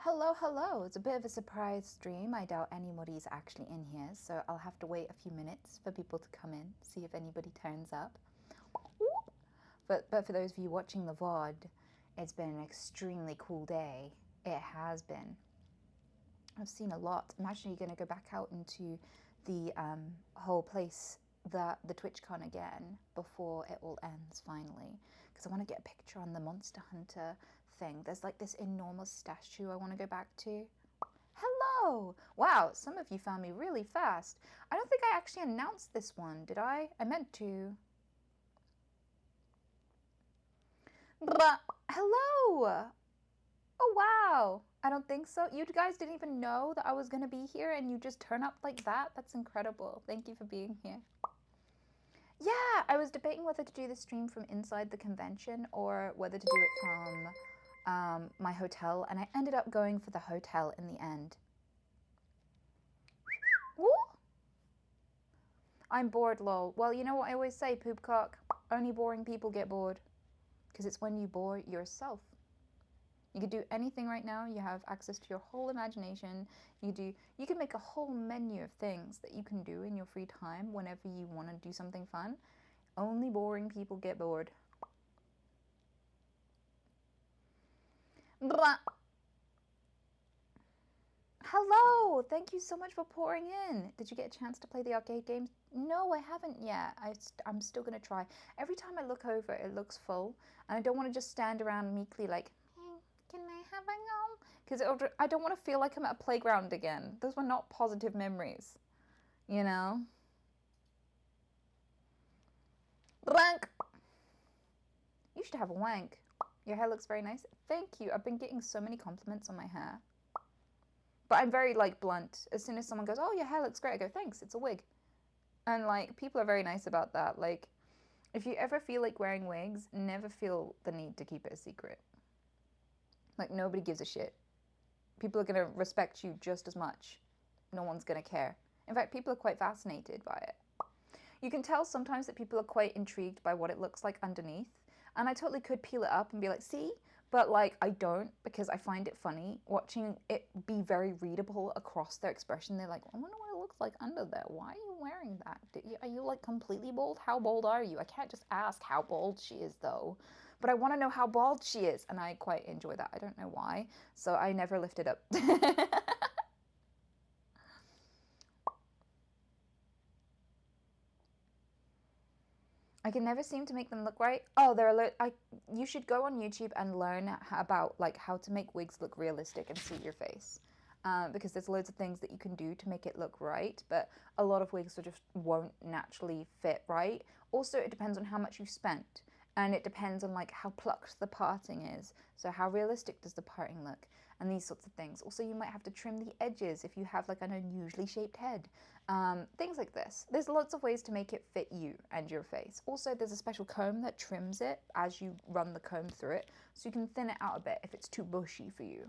Hello, hello. It's a bit of a surprise stream. I doubt anybody's actually in here, so I'll have to wait a few minutes for people to come in, see if anybody turns up. But for those of you watching the VOD, it's been an extremely cool day. It has been. I've seen a lot. I'm actually going to go back out into the whole place, the TWITCHCON again, before it all ends finally, because I want to get a picture on the Monster Hunter thing. There's like this enormous statue I want to go back to. Hello! Wow, some of you found me really fast. I don't think I actually announced this one, did I? I meant to. But hello! Oh wow! I don't think so. You guys didn't even know that I was gonna be here and you just turn up like that? That's incredible. Thank you for being here. Yeah, I was debating whether to do the stream from inside the convention or whether to do it from my hotel, and I ended up going for the hotel in the end. Woo! I'm bored, lol. Well, you know what I always say, poopcock? Only boring people get bored. Because it's when you bore yourself. You could do anything right now. You have access to your whole imagination. You can make a whole menu of things that you can do in your free time whenever you want to do something fun. Only boring people get bored. Blah. Hello! Thank you so much for pouring in. Did you get a chance to play the arcade games? No, I haven't yet. I'm still going to try. Every time I look over, it looks full. And I don't want to just stand around meekly like, hey, can I have a go? Because I don't want to feel like I'm at a playground again. Those were not positive memories. You know? Blank! You should have a wank. Your hair looks very nice. Thank you. I've been getting so many compliments on my hair. But I'm very, like, blunt. As soon as someone goes, oh, your hair looks great, I go, thanks, it's a wig. And, like, people are very nice about that. Like, if you ever feel like wearing wigs, never feel the need to keep it a secret. Like, nobody gives a shit. People are going to respect you just as much. No one's going to care. In fact, people are quite fascinated by it. You can tell sometimes that people are quite intrigued by what it looks like underneath. And I totally could peel it up and be like, see? But, like, I don't, because I find it funny watching it be very readable across their expression. They're like, I wonder what it looks like under there. Why are you wearing that? Are you, like, completely bald? How bald are you? I can't just ask how bald she is, though. But I want to know how bald she is. And I quite enjoy that. I don't know why. So I never lift it up. I can never seem to make them look right. Oh, you should go on YouTube and learn about like how to make wigs look realistic and suit your face. Because there's loads of things that you can do to make it look right, but a lot of wigs just won't naturally fit right. Also, it depends on how much you spent, and it depends on like how plucked the parting is. So how realistic does the parting look, and these sorts of things. Also, you might have to trim the edges if you have like an unusually shaped head. Things like this. There's lots of ways to make it fit you and your face. Also, there's a special comb that trims it as you run the comb through it, so you can thin it out a bit if it's too bushy for you.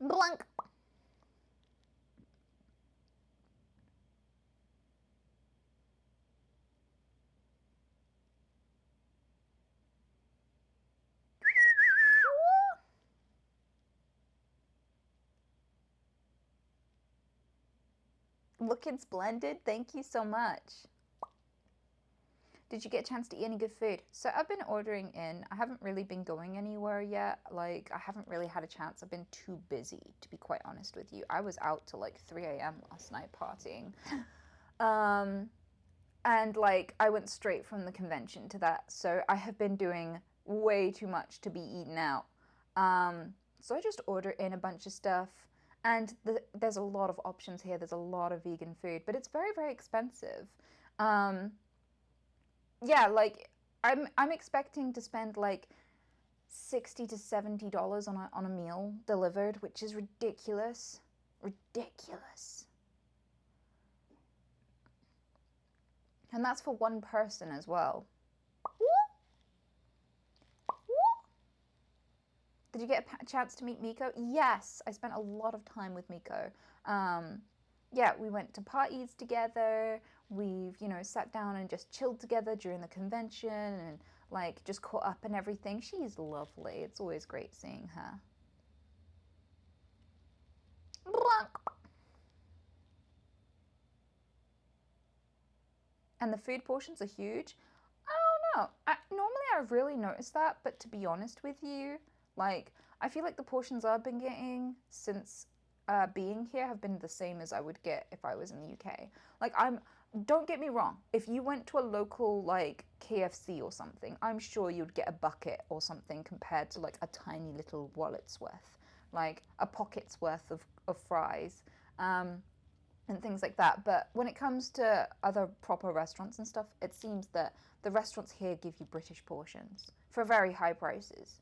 Blank. Looking splendid. Thank you so much. Did you get a chance to eat any good food? So I've been ordering in. I haven't really been going anywhere yet. Like, I haven't really had a chance. I've been too busy, to be quite honest with you. I was out till like 3 a.m. last night partying. And like, I went straight from the convention to that. So I have been doing way too much to be eaten out. So I just order in a bunch of stuff. And there's a lot of options here. There's a lot of vegan food, but it's very, very expensive. Yeah, like I'm expecting to spend like $60 to $70 on a meal delivered, which is ridiculous. Ridiculous. And that's for one person as well. Did you get a chance to meet Miko? Yes, I spent a lot of time with Miko. Yeah, we went to parties together. We've, sat down and just chilled together during the convention and like just caught up and everything. She's lovely. It's always great seeing her. And the food portions are huge. I don't know. Normally I really noticed that, but to be honest with you, like I feel like the portions I've been getting since being here have been the same as I would get if I was in the UK. Like don't get me wrong, if you went to a local like KFC or something, I'm sure you'd get a bucket or something compared to like a tiny little wallet's worth, like a pocket's worth of fries. And things like that. But when it comes to other proper restaurants and stuff, it seems that the restaurants here give you British portions for very high prices.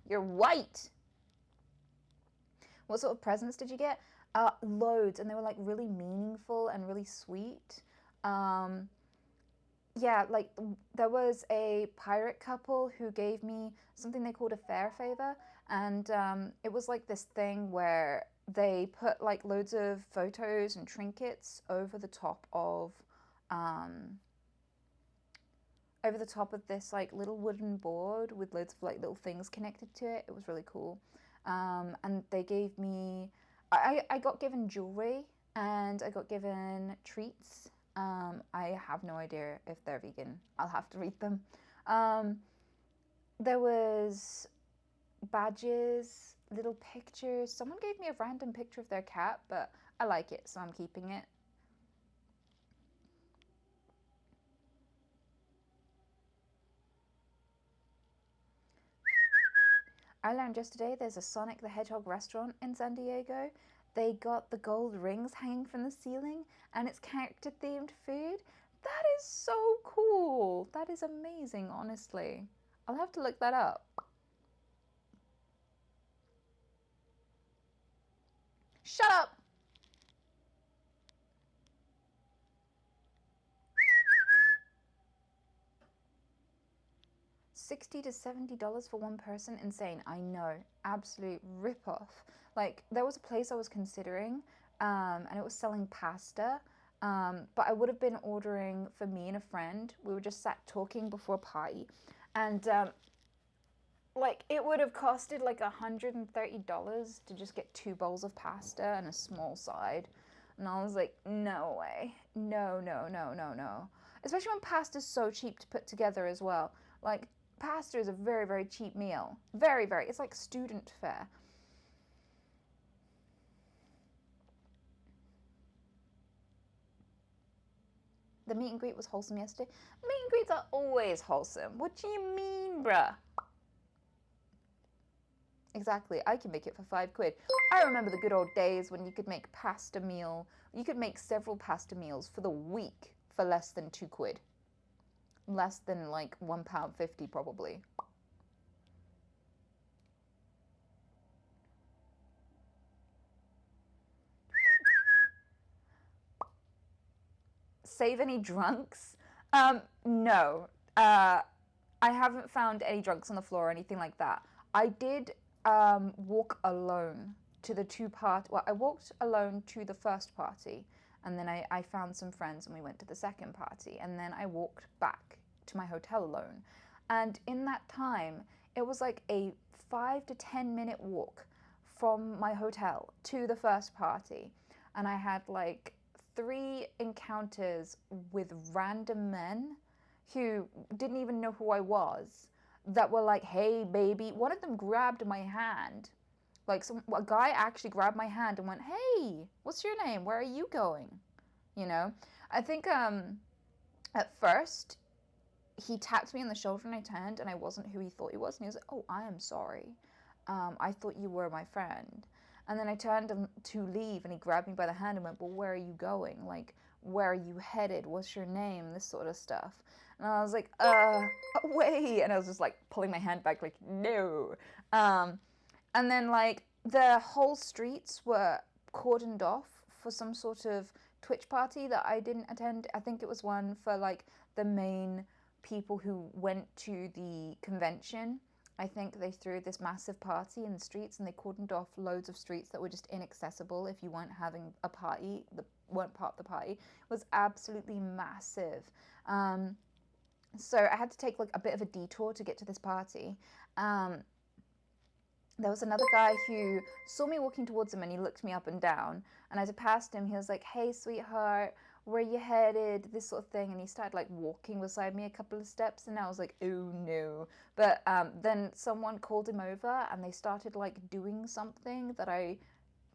You're white. What sort of presents did you get? Loads, and they were like really meaningful and really sweet. Yeah, like there was a pirate couple who gave me something they called a fair favor, and it was like this thing where they put like loads of photos and trinkets over the top of this like little wooden board with loads of like little things connected to it. It was really cool. And they gave me, I got given jewelry and I got given treats. I have no idea if they're vegan. I'll have to read them. There was badges, little pictures. Someone gave me a random picture of their cat, but I like it, so I'm keeping it. I learned yesterday there's a Sonic the Hedgehog restaurant in San Diego. They got the gold rings hanging from the ceiling and it's character themed food. That is so cool. That is amazing, honestly. I'll have to look that up. Shut up! $60 to $70 for one person? Insane. I know. Absolute ripoff. Like, there was a place I was considering, and it was selling pasta. But I would have been ordering for me and a friend. We were just sat talking before a party. And, like, it would have costed like $130 to just get 2 bowls of pasta and a small side. And I was like, no way. No, no, no, no, no. Especially when pasta's so cheap to put together as well. Like, pasta is a very, very cheap meal. Very, very. It's like student fare. The meet and greet was wholesome yesterday. Meet and greets are always wholesome. What do you mean, bruh? Exactly. I can make it for £5. I remember the good old days when you could make pasta meal. You could make several pasta meals for the week for less than £2. Less than like £1.50 probably. Save any drunks? No. I haven't found any drunks on the floor or anything like that. I did walk alone to the well, I walked alone to the first party, and then I found some friends and we went to the second party, and then I walked back to my hotel alone. And in that time, it was like a 5 to 10 minute walk from my hotel to the first party, and I had like 3 encounters with random men who didn't even know who I was, that were like, hey baby. One of them grabbed my hand, like a guy actually grabbed my hand and went, hey, what's your name, where are you going, you know? I think at first he tapped me on the shoulder and I turned and I wasn't who he thought he was, and he was like, oh, I am sorry, I thought you were my friend. And then I turned to leave and he grabbed me by the hand and went, well, where are you going, like where are you headed, what's your name, this sort of stuff. And I was like, away. And I was just like pulling my hand back, like, no. And then like the whole streets were cordoned off for some sort of Twitch party that I didn't attend. I think it was one for like the main people who went to the convention. I think they threw this massive party in the streets and they cordoned off loads of streets that were just inaccessible if you weren't having a party. weren't part of the party, was absolutely massive. So I had to take like a bit of a detour to get to this party. There was another guy who saw me walking towards him and he looked me up and down. And as I passed him, he was like, "Hey, sweetheart, where you headed?" This sort of thing. And he started like walking beside me a couple of steps. And I was like, "Oh no." But then someone called him over and they started like doing something that I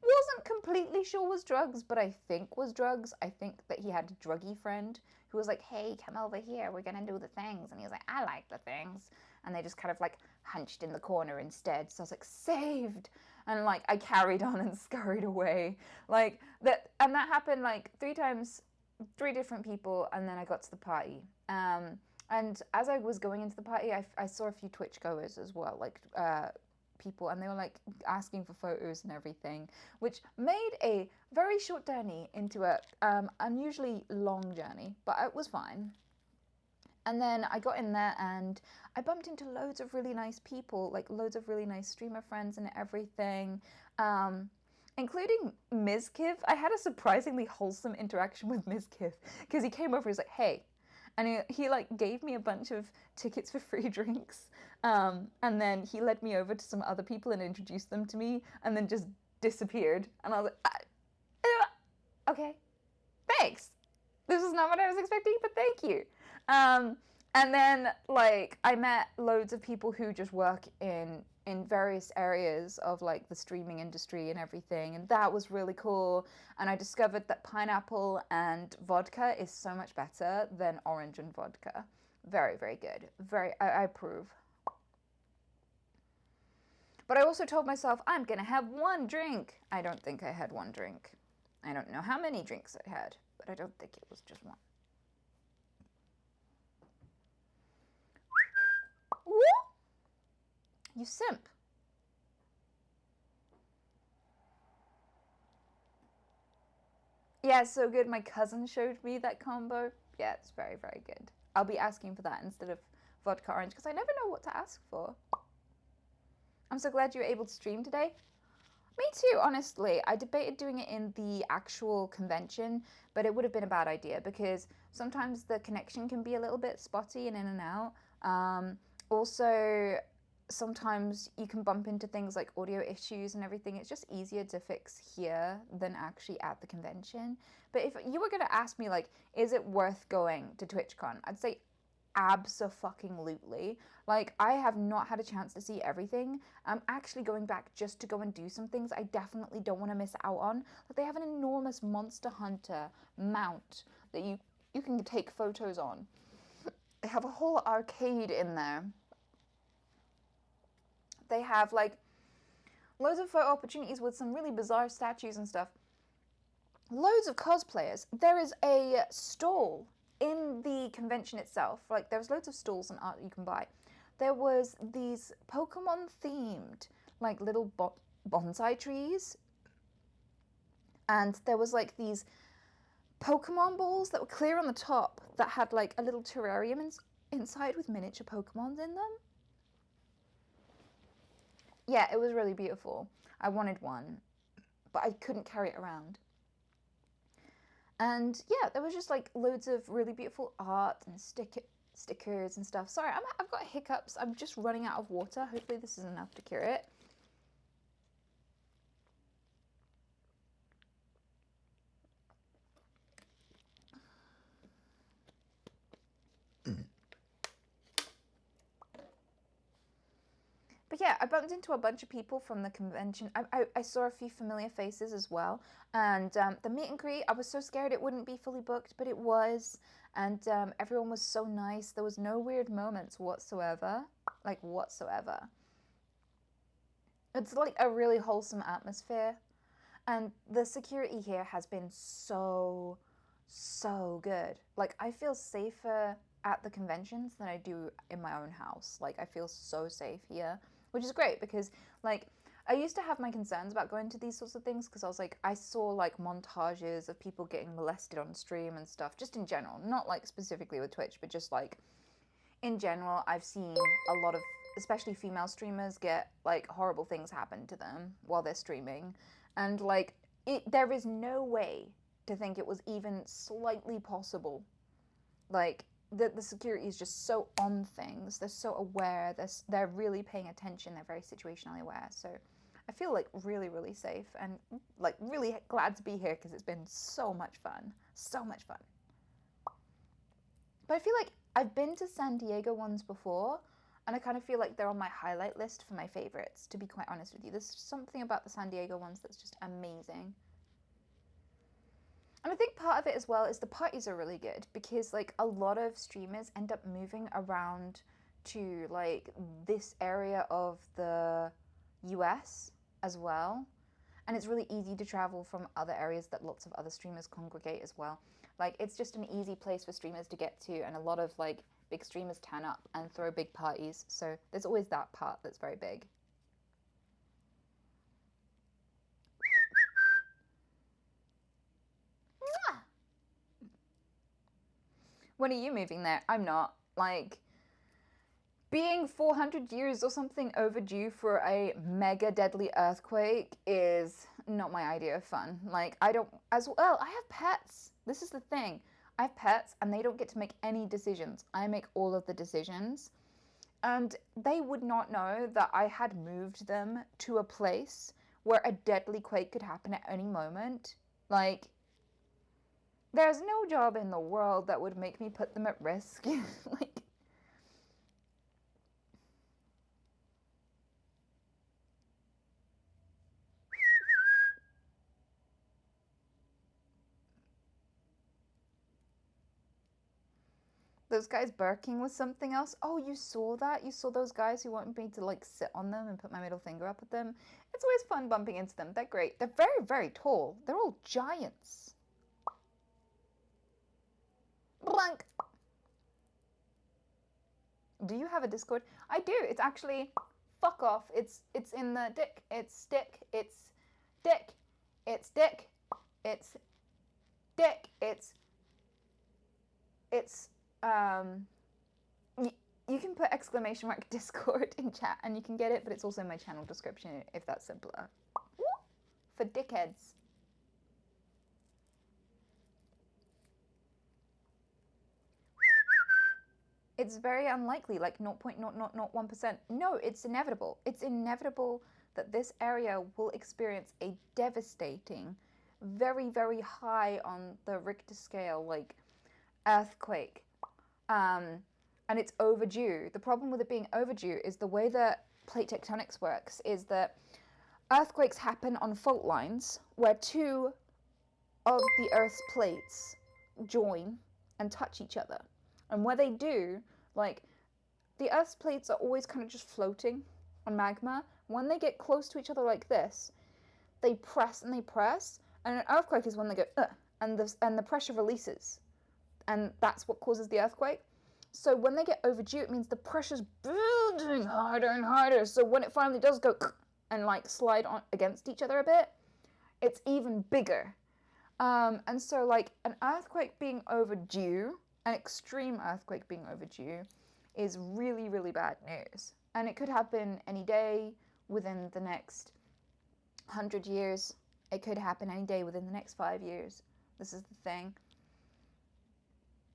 wasn't completely sure was drugs, but I think was drugs. I think that he had a druggy friend who was like, "Hey, come over here. We're going to do the things." And he was like, "I like the things." And they just kind of like hunched in the corner instead. So I was like, saved. And like I carried on and scurried away. Like that, and that happened like 3 times, 3 different people, and then I got to the party. And as I was going into the party, I saw a few Twitch goers as well, like people, and they were like asking for photos and everything, which made a very short journey into a unusually long journey, but it was fine. And then I got in there and I bumped into loads of really nice people, like loads of really nice streamer friends and everything, including Mizkiv. I had a surprisingly wholesome interaction with Mizkiv because he came over, he was like, "Hey." And he like gave me a bunch of tickets for free drinks. And then he led me over to some other people and introduced them to me and then just disappeared. And I was like, okay, thanks. This is not what I was expecting, but thank you. And then like I met loads of people who just work in various areas of like the streaming industry and everything, and that was really cool. And I discovered that pineapple and vodka is so much better than orange and vodka. Very, very good. I approve. But I also told myself I'm gonna have 1 drink. I don't think I had 1 drink. I don't know how many drinks I had, but I don't think it was just 1. You simp. Yeah, it's so good. My cousin showed me that combo. Yeah, it's very, very good. I'll be asking for that instead of vodka orange because I never know what to ask for. I'm so glad you were able to stream today. Me too, honestly. I debated doing it in the actual convention, but it would have been a bad idea because sometimes the connection can be a little bit spotty and in and out. Also, sometimes you can bump into things like audio issues and everything. It's just easier to fix here than actually at the convention. But if you were going to ask me, like, is it worth going to TWITCHCON? I'd say abso-fucking-lutely. Like, I have not had a chance to see everything. I'm actually going back just to go and do some things I definitely don't want to miss out on. Like, they have an enormous Monster Hunter mount that you can take photos on. They have a whole arcade in there. They have like loads of photo opportunities with some really bizarre statues and stuff. Loads of cosplayers. There is a stall in the convention itself. Like there's loads of stalls and art you can buy. There was these Pokemon themed like little bonsai trees. And there was like these Pokemon balls that were clear on the top that had like a little terrarium inside with miniature Pokemons in them. Yeah, it was really beautiful. I wanted one, but I couldn't carry it around. And yeah, there was just like loads of really beautiful art and stickers and stuff. Sorry, I've got hiccups. I'm just running out of water. Hopefully this is enough to cure it. But yeah, I bumped into a bunch of people from the convention. I saw a few familiar faces as well. And the meet and greet, I was so scared it wouldn't be fully booked, but it was. And everyone was so nice. There was no weird moments whatsoever. Like, whatsoever. It's like a really wholesome atmosphere. And the security here has been so good. Like, I feel safer at the conventions than I do in my own house. Like, I feel so safe here, which is great because, like, I used to have my concerns about going to these sorts of things because I was like, I saw like montages of people getting molested on stream and stuff, just in general, not like specifically with Twitch, but just like in general, I've seen a lot of, especially female streamers, get like horrible things happen to them while they're streaming. And like, there is no way to think it was even slightly possible. Like, the security is just so on things. They're so aware. They're really paying attention. They're very situationally aware. So I feel like really, really safe and like really glad to be here because it's been so much fun. So much fun. But I feel like I've been to San Diego ones before, and I kind of feel like they're on my highlight list for my favorites, to be quite honest with you. There's something about the San Diego ones that's just amazing. And I think part of it as well is the parties are really good because like a lot of streamers end up moving around to like this area of the US as well. And it's really easy to travel from other areas that lots of other streamers congregate as well. Like, it's just an easy place for streamers to get to, and a lot of like big streamers turn up and throw big parties. So there's always that part that's very big. When are you moving there? I'm not. Like, being 400 years or something overdue for a mega deadly earthquake is not my idea of fun. Like, I don't, as well, I have pets. This is the thing. I have pets and they don't get to make any decisions. I make all of the decisions. And they would not know that I had moved them to a place where a deadly quake could happen at any moment. Like, there's no job in the world that would make me put them at risk. Like, those guys barking was something else. Oh, you saw that? You saw those guys who wanted me to like sit on them and put my middle finger up at them? It's always fun bumping into them. They're great. They're very, very tall. They're all giants. Blank. Do you have a Discord? I do. It's actually fuck off. It's in the dick. It's stick. It's dick. It's dick. It's dick. It's you can put exclamation mark Discord in chat and you can get it, but it's also in my channel description if that's simpler. For dickheads. It's very unlikely, like 0.0001%. No, it's inevitable. It's inevitable that this area will experience a devastating, very, very high on the Richter scale, like, earthquake. And it's overdue. The problem with it being overdue is the way that plate tectonics works is that earthquakes happen on fault lines where two of the Earth's plates join and touch each other. And where they do, like, the Earth's plates are always kind of just floating on magma. When they get close to each other like this, they press and they press, and an earthquake is when they go, and the pressure releases. And that's what causes the earthquake. So when they get overdue, it means the pressure's building harder and harder. So when it finally does go and like slide on against each other a bit, it's even bigger. And so like an earthquake being overdue, an extreme earthquake being overdue, is really, really bad news. And it could happen any day within the next 100 years. It could happen any day within the next 5 years. This is the thing.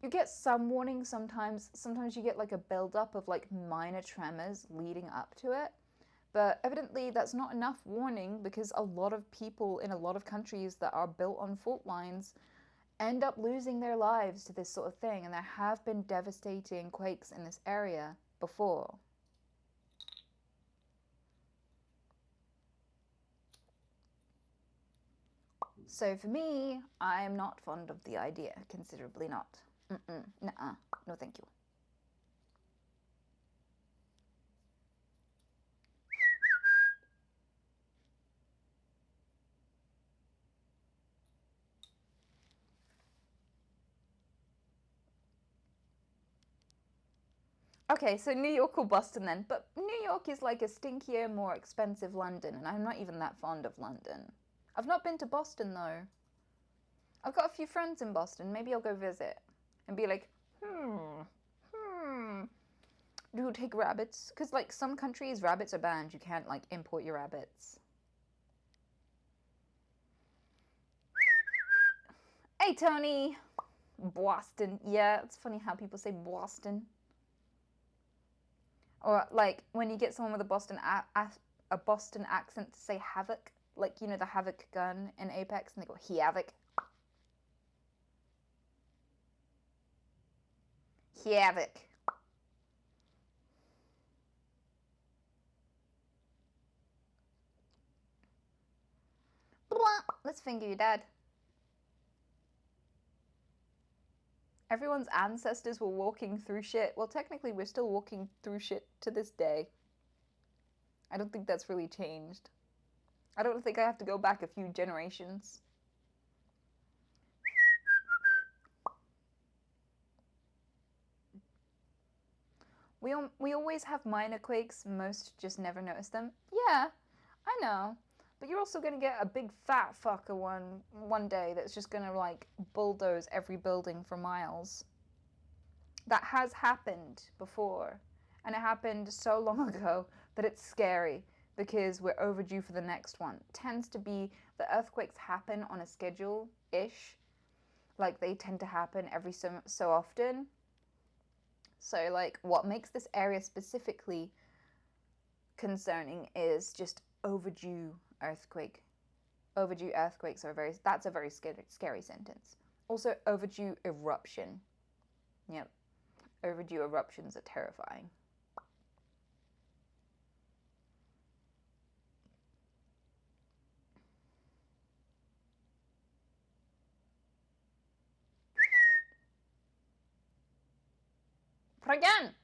You get some warnings sometimes. Sometimes you get like a build-up of like minor tremors leading up to it. But evidently that's not enough warning because a lot of people in a lot of countries that are built on fault lines end up losing their lives to this sort of thing. And there have been devastating quakes in this area before. So for me, I am not fond of the idea, considerably not. Nuh-uh. No, thank you. Okay, so New York or Boston then. But New York is like a stinkier, more expensive London, and I'm not even that fond of London. I've not been to Boston, though. I've got a few friends in Boston. Maybe I'll go visit and be like, do you take rabbits? Because, like, some countries, rabbits are banned. You can't, like, import your rabbits. Hey, Tony. Boston. Yeah, it's funny how people say Boston. Or like when you get someone with a Boston accent to say havoc, like you know the havoc gun in Apex, and they go havoc. Havoc. Let's finger your dad. Everyone's ancestors were walking through shit. Well, technically, we're still walking through shit to this day. I don't think that's really changed. I don't think I have to go back a few generations. We always have minor quakes, most just never notice them. Yeah, I know. But you're also gonna get a big fat fucker one day that's just gonna like bulldoze every building for miles. That has happened before. And it happened so long ago that it's scary because we're overdue for the next one. It tends to be the earthquakes happen on a schedule-ish. Like they tend to happen every so often. So like what makes this area specifically concerning is just overdue earthquake. Overdue earthquakes are that's a very scary sentence. Also overdue eruption. Yep. Overdue eruptions are terrifying. Again!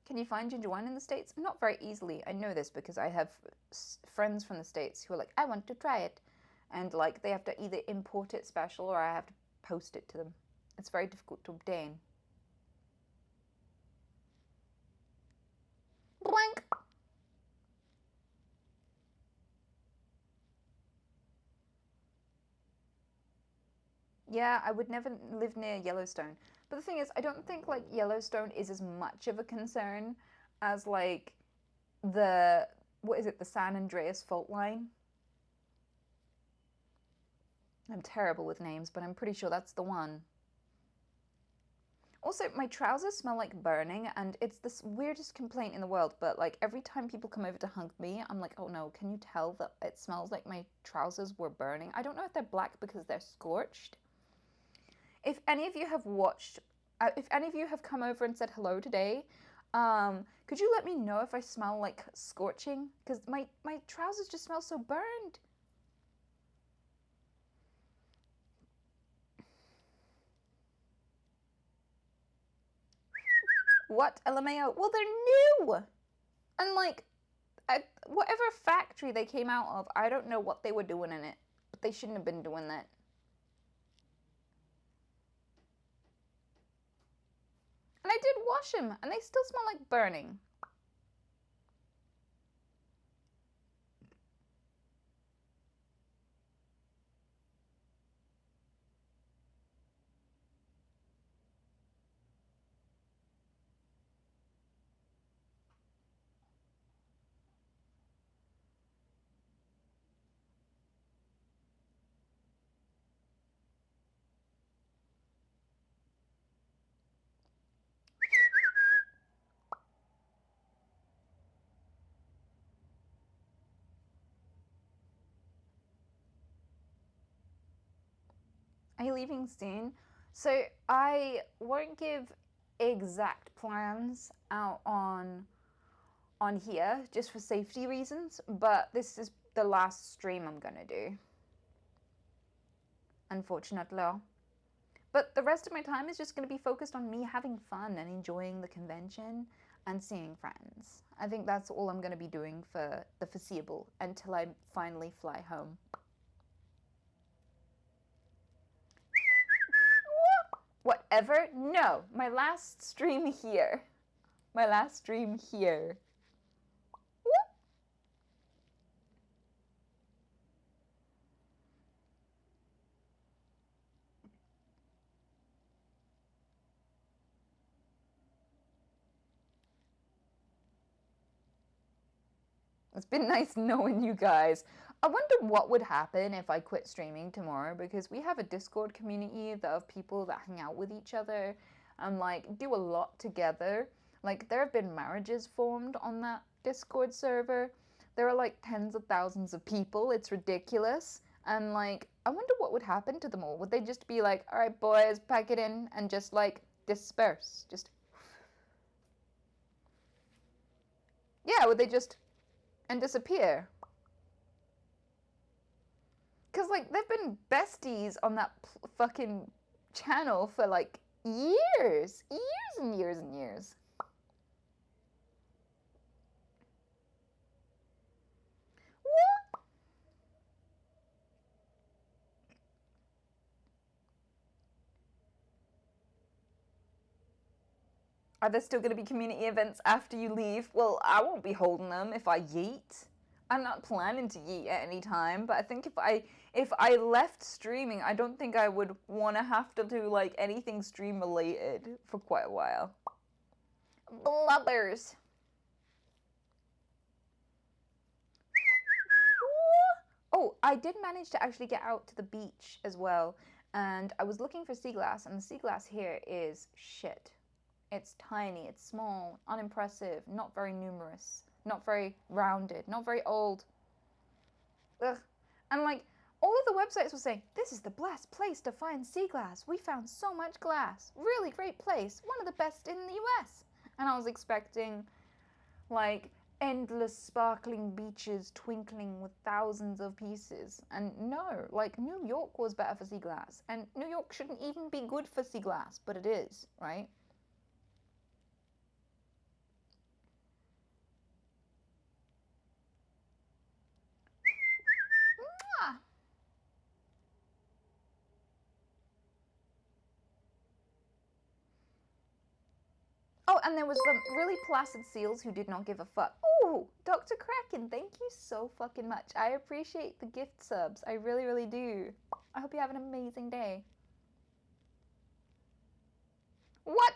Can you find ginger wine in the States? Not very easily. I know this because I have friends from the States who are like, I want to try it. And like they have to either import it special or I have to post it to them. It's very difficult to obtain. Blank! Yeah, I would never live near Yellowstone. But the thing is, I don't think like Yellowstone is as much of a concern as like the what is it, the San Andreas fault line? I'm terrible with names, but I'm pretty sure that's the one. Also, my trousers smell like burning, and it's the weirdest complaint in the world, but like every time people come over to hug me, I'm like, oh no, can you tell that it smells like my trousers were burning? I don't know if they're black because they're scorched. If any of you have watched, if any of you have come over and said hello today, could you let me know if I smell like scorching? Because my trousers just smell so burned. What? LMAO? Well, they're new! And like, whatever factory they came out of, I don't know what they were doing in it. But they shouldn't have been doing that. And I did wash them, and they still smell like burning. Are you leaving soon? So I won't give exact plans out on here just for safety reasons, but this is the last stream I'm gonna do. Unfortunately. But the rest of my time is just gonna be focused on me having fun and enjoying the convention and seeing friends. I think that's all I'm gonna be doing for the foreseeable until I finally fly home. Whatever? No, my last stream here. My last stream here. It's been nice knowing you guys. I wonder what would happen if I quit streaming tomorrow, because we have a Discord community of people that hang out with each other and like do a lot together. Like there have been marriages formed on that Discord server. There are like tens of thousands of people. It's ridiculous. And like I wonder what would happen to them all. Would they just be like, all right, boys, pack it in and just like disperse? Just yeah, would they just and disappear? Because, like, they've been besties on that fucking channel for, like, years. Years and years and years. What? Are there still going to be community events after you leave? Well, I won't be holding them if I yeet. I'm not planning to yeet at any time, but I think if I left streaming, I don't think I would want to have to do like anything stream related for quite a while. Blubbers. Oh, I did manage to actually get out to the beach as well, and I was looking for sea glass, and the sea glass here is shit. It's tiny, it's small, unimpressive, not very numerous. Not very rounded, not very old. Ugh. And like, all of the websites were saying, this is the best place to find sea glass. We found so much glass. Really great place. One of the best in the US. And I was expecting, like, endless sparkling beaches twinkling with thousands of pieces. And no, like, New York was better for sea glass. And New York shouldn't even be good for sea glass, but it is, right? Oh, and there was some really placid seals who did not give a fuck. Oh, Dr. Kraken, thank you so fucking much. I appreciate the gift subs. I really, really do. I hope you have an amazing day. What?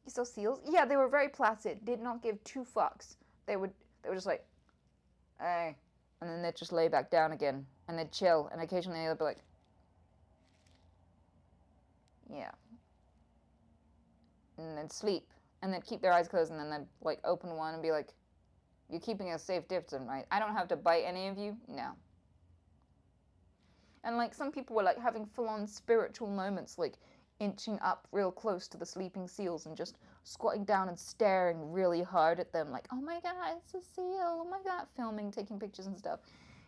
You saw seals? Yeah, they were very placid. Did not give two fucks. They were just like, hey. And then they'd just lay back down again. And they'd chill. And occasionally they'd be like, yeah. And they'd sleep, and they'd keep their eyes closed, and then they'd like open one and be like, you're keeping a safe distance, right? I don't have to bite any of you? No. And like some people were like having full-on spiritual moments, like inching up real close to the sleeping seals and just squatting down and staring really hard at them, like, oh my god, it's a seal, oh my god, filming, taking pictures and stuff.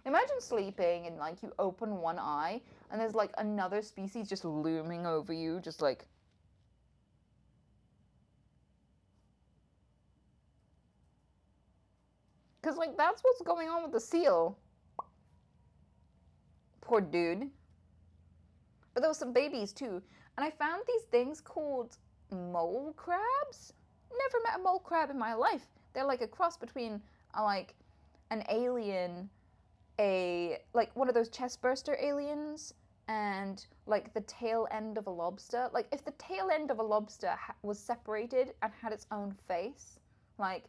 Imagine sleeping and like you open one eye and there's like another species just looming over you, just like, because, like, that's what's going on with the seal. Poor dude. But there were some babies, too. And I found these things called mole crabs. Never met a mole crab in my life. They're like a cross between, like, an alien, like, one of those chestburster aliens, and, like, the tail end of a lobster. Like, if the tail end of a lobster was separated and had its own face, like,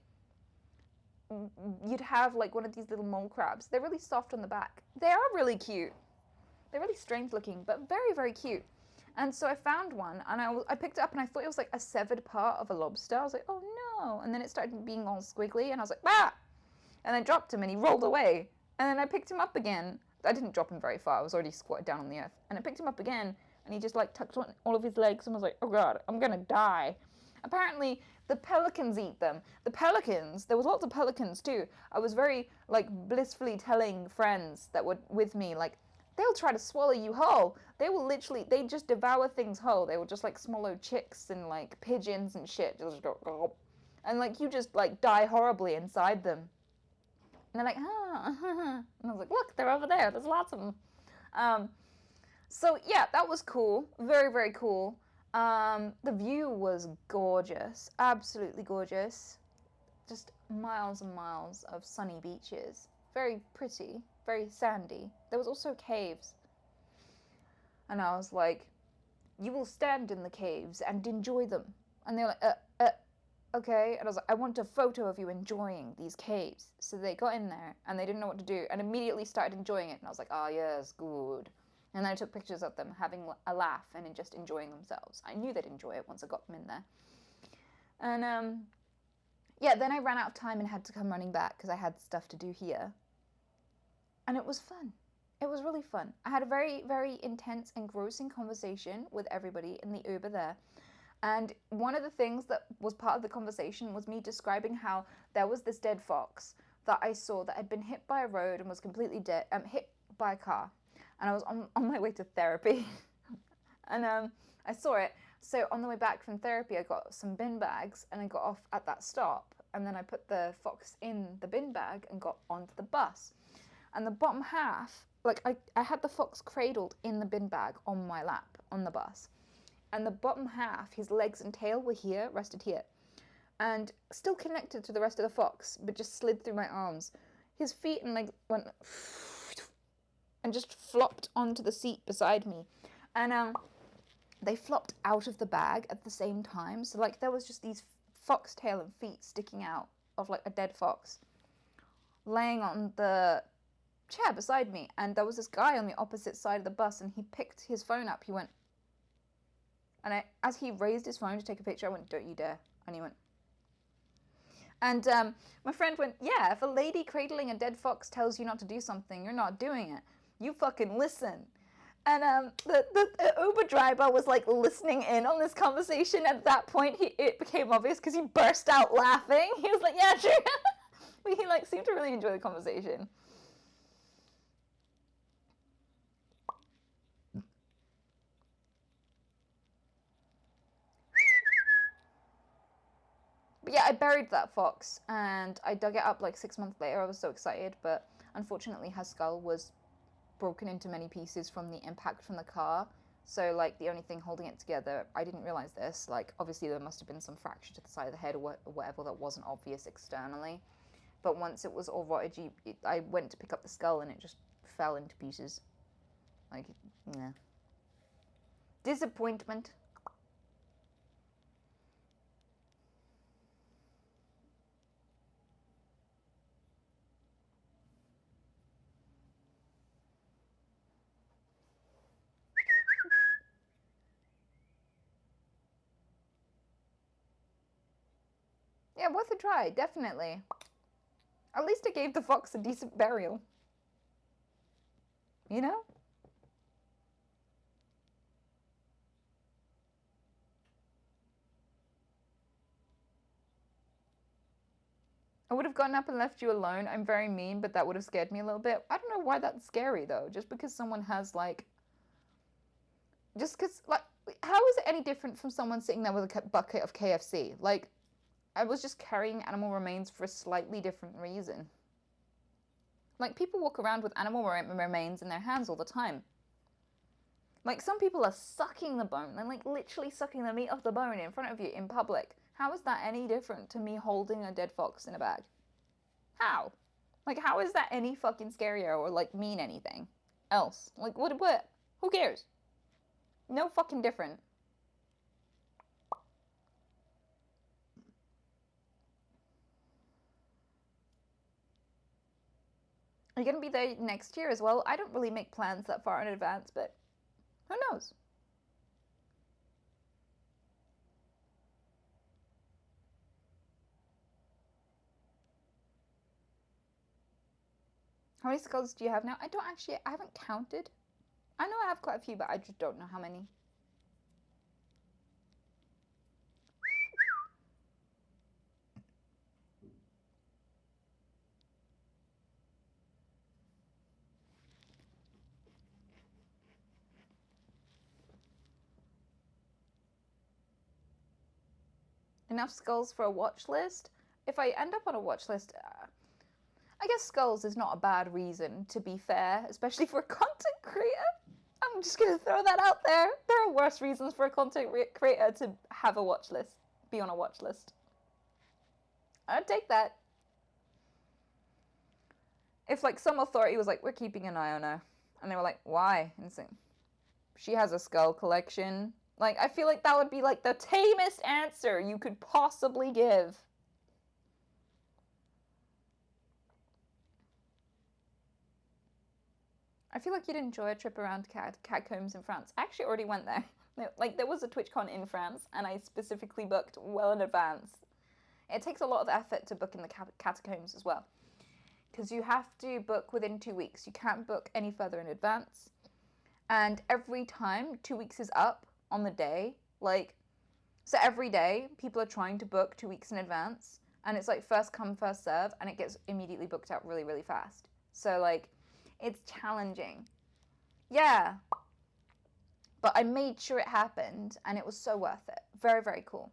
you'd have like one of these little mole crabs. They're really soft on the back. They are really cute. They're really strange looking, but very, very cute. And so I found one, and I picked it up, and I thought it was like a severed part of a lobster. I was like, oh no. And then it started being all squiggly, and I was like, ah! And I dropped him, and he rolled away. And then I picked him up again. I didn't drop him very far. I was already squatted down on the earth. And I picked him up again, and he just like tucked on all of his legs, and was like, oh god, I'm gonna die. Apparently, the pelicans eat them. The pelicans, there was lots of pelicans too. I was very, like, blissfully telling friends that were with me, like, they'll try to swallow you whole. They will literally, they just devour things whole. They will just, like, swallow chicks and, like, pigeons and shit. Just go, and, like, you just, like, die horribly inside them. And they're like, and I was like, look, they're over there. There's lots of them. So, yeah, that was cool. Very, very cool. The view was gorgeous, absolutely gorgeous. Just miles and miles of sunny beaches. Very pretty, very sandy. There was also caves. And I was like, you will stand in the caves and enjoy them. And they're like, okay. And I was like, I want a photo of you enjoying these caves. So they got in there and they didn't know what to do and immediately started enjoying it. And I was like, oh, yes, good. And then I took pictures of them having a laugh and just enjoying themselves. I knew they'd enjoy it once I got them in there. And yeah, then I ran out of time and had to come running back because I had stuff to do here. And it was fun. It was really fun. I had a very, very intense, engrossing conversation with everybody in the Uber there. And one of the things that was part of the conversation was me describing how there was this dead fox that I saw that had been hit by a road and was completely dead, hit by a car. And I was on my way to therapy. And I saw it. So on the way back from therapy, I got some bin bags and I got off at that stop. And then I put the fox in the bin bag and got onto the bus. And the bottom half, like I had the fox cradled in the bin bag on my lap on the bus. And the bottom half, his legs and tail were here, rested here. And still connected to the rest of the fox, but just slid through my arms. His feet and legs went and just flopped onto the seat beside me. And they flopped out of the bag at the same time. So like there was just these foxtail and feet sticking out of like a dead fox laying on the chair beside me. And there was this guy on the opposite side of the bus and he picked his phone up. He went, and as he raised his phone to take a picture, I went, don't you dare. And he went. And my friend went, yeah, if a lady cradling a dead fox tells you not to do something, you're not doing it. You fucking listen. And the Uber driver was like listening in on this conversation. At that point, it became obvious because he burst out laughing. He was like, yeah, true. But he like seemed to really enjoy the conversation. But yeah, I buried that fox and I dug it up like 6 months later. I was so excited, but unfortunately her skull was broken into many pieces from the impact from the car. So like the only thing holding it together, I didn't realize this, like obviously there must have been some fracture to the side of the head or whatever that wasn't obvious externally. But once it was all rotted, I went to pick up the skull and it just fell into pieces. Like, yeah. Disappointment. Yeah, worth a try, definitely. At least it gave the fox a decent burial. You know? I would have gotten up and left you alone. I'm very mean, but that would have scared me a little bit. I don't know why that's scary, though. Just because someone has, like... Just because, like... How is it any different from someone sitting there with a bucket of KFC? Like, I was just carrying animal remains for a slightly different reason. Like, people walk around with animal remains in their hands all the time. Like, some people are sucking the bone. They're, like, literally sucking the meat off the bone in front of you in public. How is that any different to me holding a dead fox in a bag? How? Like, how is that any fucking scarier or, like, mean anything else? Like, what? Who cares? No fucking different. Are you going to be there next year as well? I don't really make plans that far in advance, but who knows? How many skulls do you have now? I haven't counted. I know I have quite a few, but I just don't know how many. Enough skulls for a watch list? If I end up on a watch list, I guess skulls is not a bad reason, to be fair, especially for a content creator. I'm just going to throw that out there. There are worse reasons for a content creator to have a watch list, be on a watch list. I'd take that. If like some authority was like, we're keeping an eye on her, and they were like, why? And it's like, she has a skull collection. Like, I feel like that would be like the tamest answer you could possibly give. I feel like you'd enjoy a trip around catacombs in France. I actually already went there. Like, there was a TwitchCon in France, and I specifically booked well in advance. It takes a lot of effort to book in the catacombs as well, because you have to book within 2 weeks. You can't book any further in advance. And every time 2 weeks is up on the day, like, so every day people are trying to book 2 weeks in advance, and it's like first come, first serve, and it gets immediately booked out really, really fast. So, like, it's challenging. Yeah. But I made sure it happened, and it was so worth it. Very, very cool.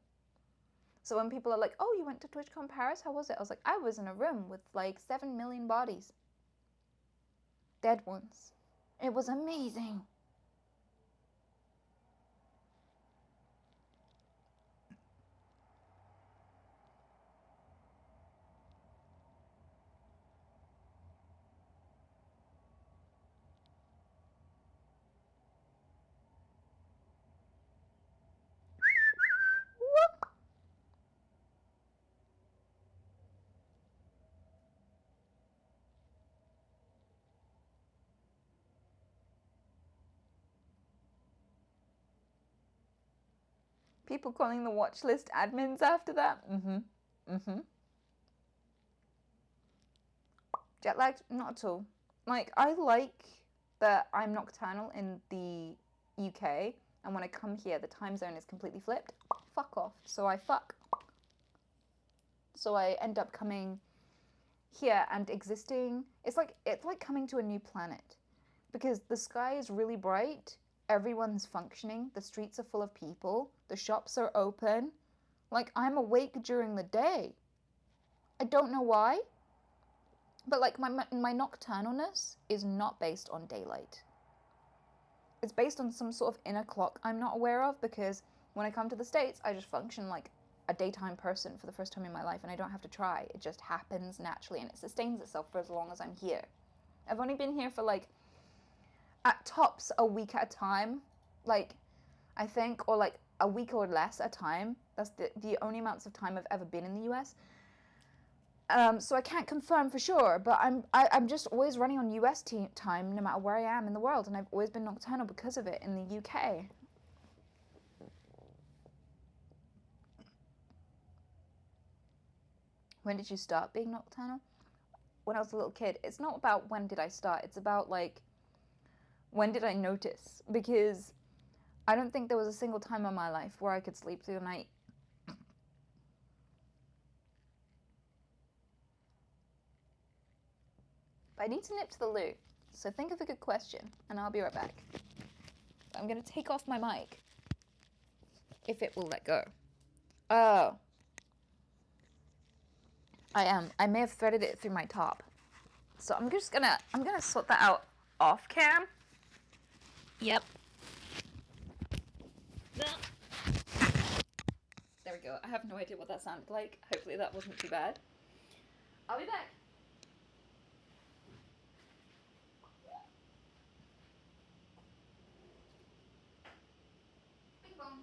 So when people are like, oh, you went to TwitchCon Paris? How was it? I was like, I was in a room with like 7 million bodies. Dead ones. It was amazing. People calling the watch list admins after that. Jet lagged? Not at all. Like, I like that I'm nocturnal in the UK, and when I come here, the time zone is completely flipped. Fuck off. So I fuck. So I end up coming here and existing. It's like coming to a new planet, because the sky is really bright. Everyone's functioning. The streets are full of people. The shops are open. Like, I'm awake during the day. I don't know why. But, like, my nocturnalness is not based on daylight. It's based on some sort of inner clock I'm not aware of, because when I come to the States, I just function like a daytime person for the first time in my life, and I don't have to try. It just happens naturally, and it sustains itself for as long as I'm here. I've only been here for, like, at tops a week at a time, like, I think, or like a week or less at a time. That's the only amounts of time I've ever been in the US. So I can't confirm for sure, but I'm just always running on US time no matter where I am in the world, and I've always been nocturnal because of it in the UK. When did you start being nocturnal? When I was a little kid. It's not about when did I start, it's about, like, when did I notice? Because I don't think there was a single time in my life where I could sleep through the night. But I need to nip to the loo, so think of a good question, and I'll be right back. I'm going to take off my mic, if it will let go. Oh. I may have threaded it through my top. So I'm gonna sort that out off cam. Yep. There we go. I have no idea what that sounded like. Hopefully that wasn't too bad. I'll be back. Bing bong.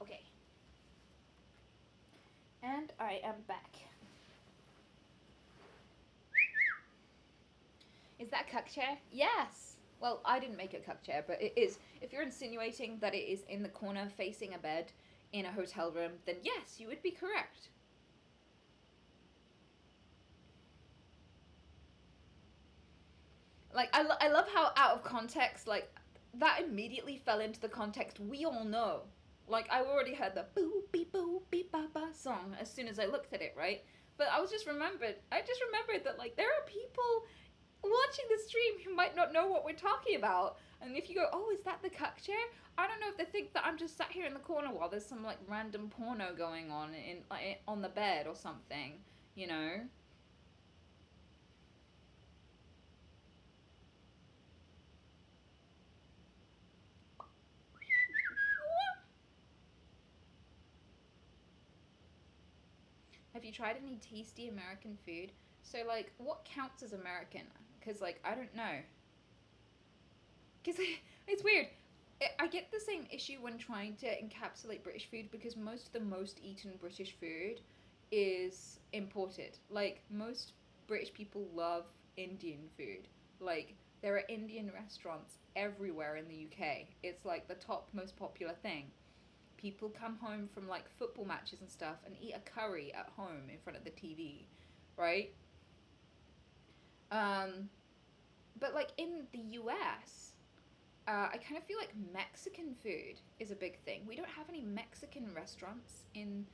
Okay. And I am back. Is that a cuck chair? Yes! Well, I didn't make a cuck chair, but it is. If you're insinuating that it is in the corner facing a bed in a hotel room, then yes, you would be correct. Like, I love how out of context, like, that immediately fell into the context we all know. Like, I already heard the boo beep boo beep ba ba song as soon as I looked at it, right? But I just remembered that, like, there are people watching the stream who might not know what we're talking about. And if you go, oh, is that the cuck chair? I don't know if they think that I'm just sat here in the corner while there's some, like, random porno going on on the bed or something. you know? Have you tried any tasty American food? So, like, what counts as American? Because, like, I don't know. Because it's weird. I get the same issue when trying to encapsulate British food because most of the most eaten British food is imported. Like, most British people love Indian food. Like, there are Indian restaurants everywhere in the UK. It's like the top most popular thing. People come home from like football matches and stuff and eat a curry at home in front of the TV, right? Um, but like in the US, I kind of feel like Mexican food is a big thing. We don't have any Mexican restaurants in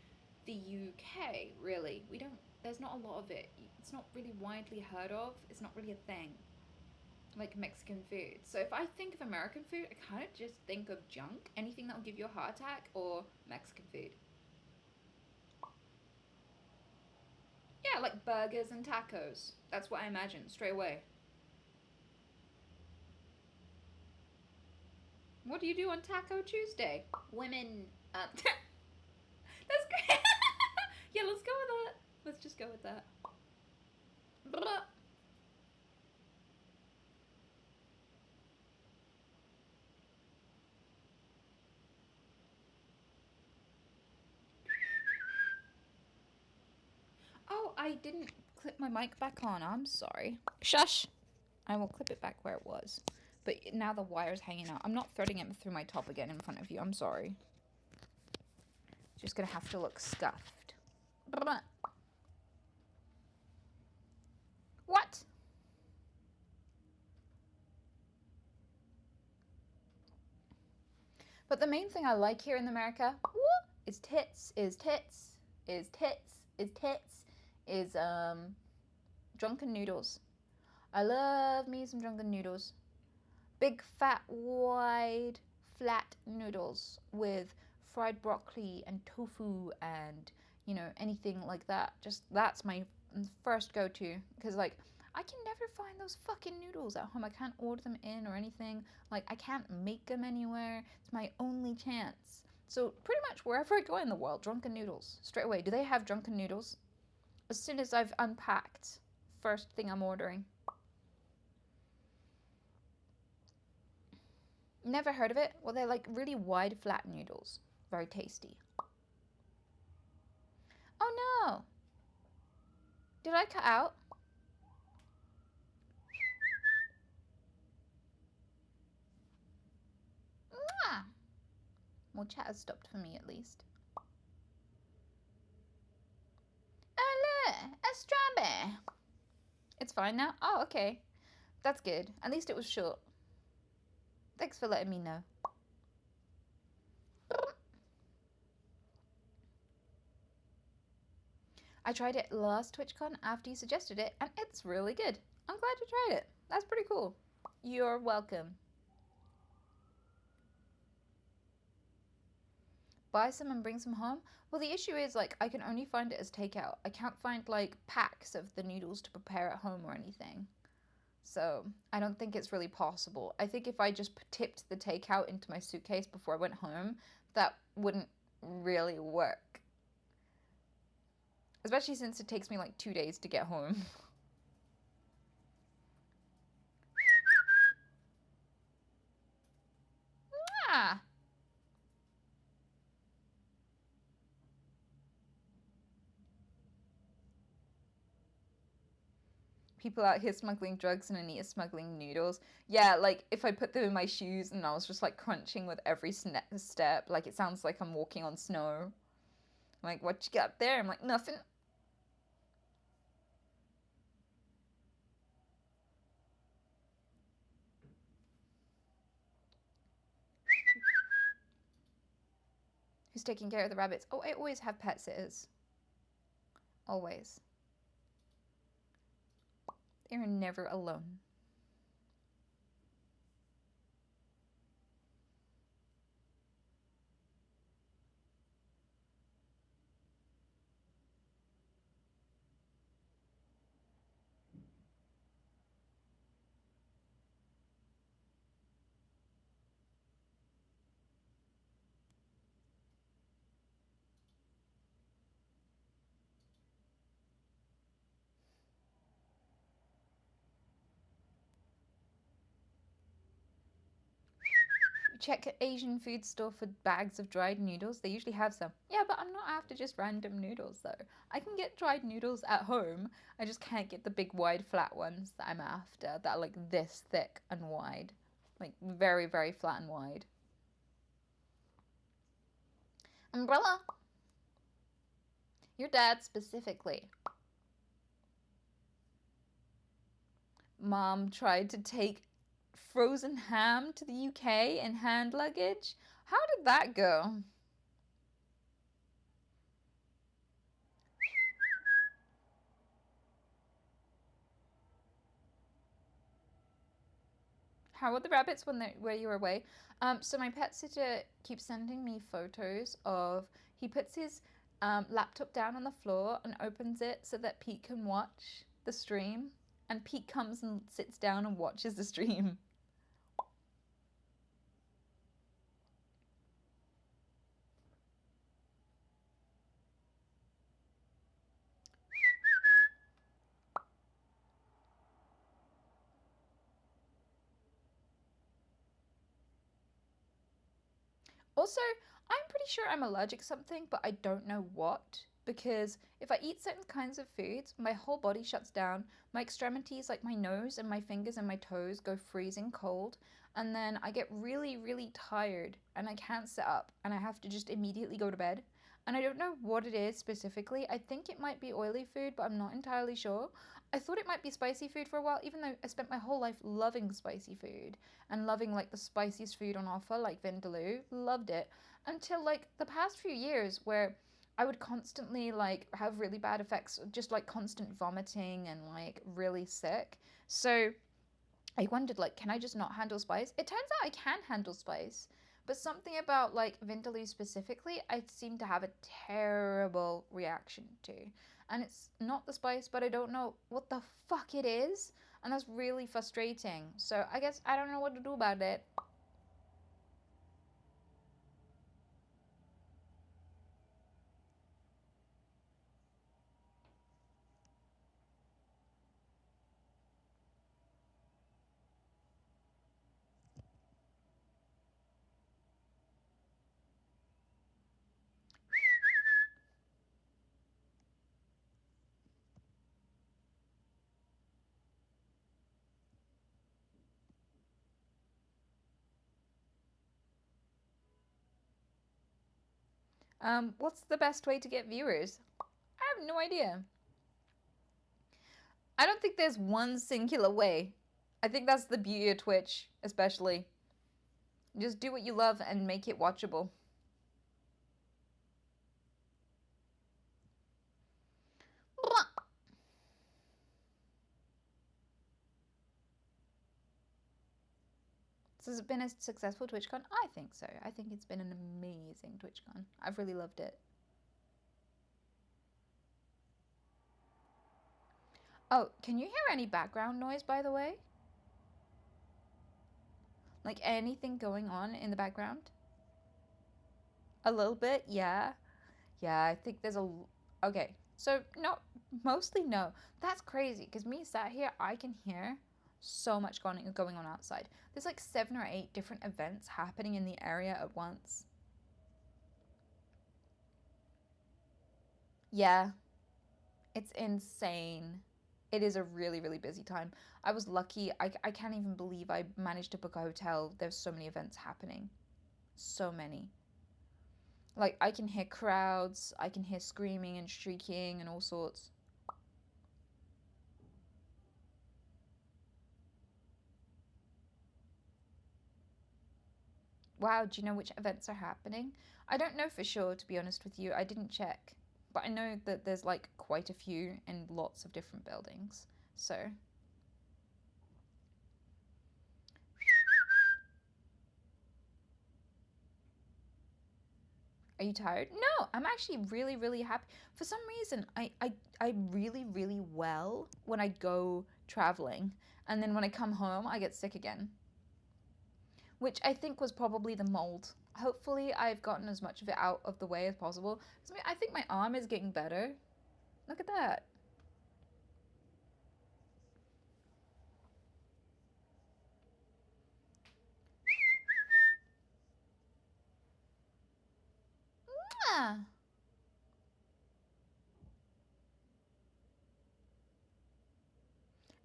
the UK, really. We don't, there's not a lot of it. It's not really widely heard of. It's not really a thing, like Mexican food. So if I think of American food, I kind of just think of junk, anything that will give you a heart attack, or Mexican food. Yeah, like burgers and tacos. That's what I imagine straight away. What do you do on Taco Tuesday? Women. That's great. Yeah, let's go with that. Let's just go with that. Blah. Oh, I didn't clip my mic back on. I'm sorry. Shush. I will clip it back where it was. But now the wire's hanging out. I'm not threading it through my top again in front of you. I'm sorry. Just gonna have to look scuffed. Blah. What? But the main thing I like here in America is tits, is tits, is tits, is tits, is drunken noodles. I love me some drunken noodles. Big, fat, wide, flat noodles with fried broccoli and tofu and, you know, anything like that. Just that's my first go to. Because, like, I can never find those fucking noodles at home. I can't order them in or anything. Like, I can't make them anywhere. It's my only chance. So, pretty much wherever I go in the world, drunken noodles. Straight away. Do they have drunken noodles? As soon as I've unpacked, first thing I'm ordering. Never heard of it? Well, they're like really wide, flat noodles. Very tasty. Oh no! Did I cut out? Mwah! Well, chat has stopped for me at least. Oh look! A strawberry! It's fine now? Oh, okay. That's good. At least it was short. Thanks for letting me know. I tried it last TwitchCon after you suggested it, and it's really good. I'm glad you tried it. That's pretty cool. You're welcome. Buy some and bring some home? Well, the issue is, like, I can only find it as takeout. I can't find, like, packs of the noodles to prepare at home or anything. So I don't think it's really possible. I think if I just tipped the takeout into my suitcase before I went home, that wouldn't really work. Especially since it takes me like 2 days to get home. Ah! People out here smuggling drugs and Anita smuggling noodles. Yeah, like if I put them in my shoes and I was just like crunching with every step, like it sounds like I'm walking on snow. I'm like, what you got there? I'm like, nothing. Who's taking care of the rabbits? Oh, I always have pet sitters. Always. They're never alone. check Asian food store for bags of dried noodles. They usually have some. Yeah, but I'm not after just random noodles though. I can get dried noodles at home. I just can't get the big wide flat ones that I'm after that are like this thick and wide. Like very, very flat and wide. Umbrella. Your dad specifically. Mom tried to take frozen ham to the UK in hand luggage. How did that go? How are the rabbits when where you were away? So my pet sitter keeps sending me photos of he puts his laptop down on the floor and opens it so that Pete can watch the stream, and Pete comes and sits down and watches the stream. Also, I'm pretty sure I'm allergic to something, but I don't know what. Because if I eat certain kinds of foods, my whole body shuts down. My extremities, like my nose and my fingers and my toes, go freezing cold. And then I get really, really tired and I can't sit up and I have to just immediately go to bed. And I don't know what it is specifically. I think it might be oily food, but I'm not entirely sure. I thought it might be spicy food for a while, even though I spent my whole life loving spicy food and loving like the spiciest food on offer, like vindaloo. Loved it until like the past few years where I would constantly like have really bad effects, just like constant vomiting and like really sick. So I wondered like, can I just not handle spice? It turns out I can handle spice, but something about like vindaloo specifically, I seem to have a terrible reaction to. And it's not the spice, but I don't know what the fuck it is, and that's really frustrating. So I guess I don't know what to do about it. What's the best way to get viewers? I have no idea. I don't think there's one singular way. I think that's the beauty of Twitch, especially. Just do what you love and make it watchable. So has it been a successful TwitchCon? I think so. I think it's been an amazing TwitchCon. I've really loved it. Oh, can you hear any background noise, by the way? Like anything going on in the background? A little bit, yeah. Yeah, I think there's a... Okay, so no, mostly no. That's crazy, because me sat here, I can hear so much going on outside. There's like 7 or 8 different events happening in the area at once. Yeah, it's insane. It is a really, really busy time. I was lucky. I can't even believe I managed to book a hotel. There's so many events happening. So many. Like, I can hear crowds, I can hear screaming and shrieking and all sorts. Wow, do you know which events are happening? I don't know for sure, to be honest with you. I didn't check. But I know that there's like quite a few in lots of different buildings. So, are you tired? No, I'm actually really, really happy. For some reason, I'm really, really well when I go traveling. And then when I come home, I get sick again. Which I think was probably the mold. Hopefully, I've gotten as much of it out of the way as possible. I think my arm is getting better. Look at that. Yeah.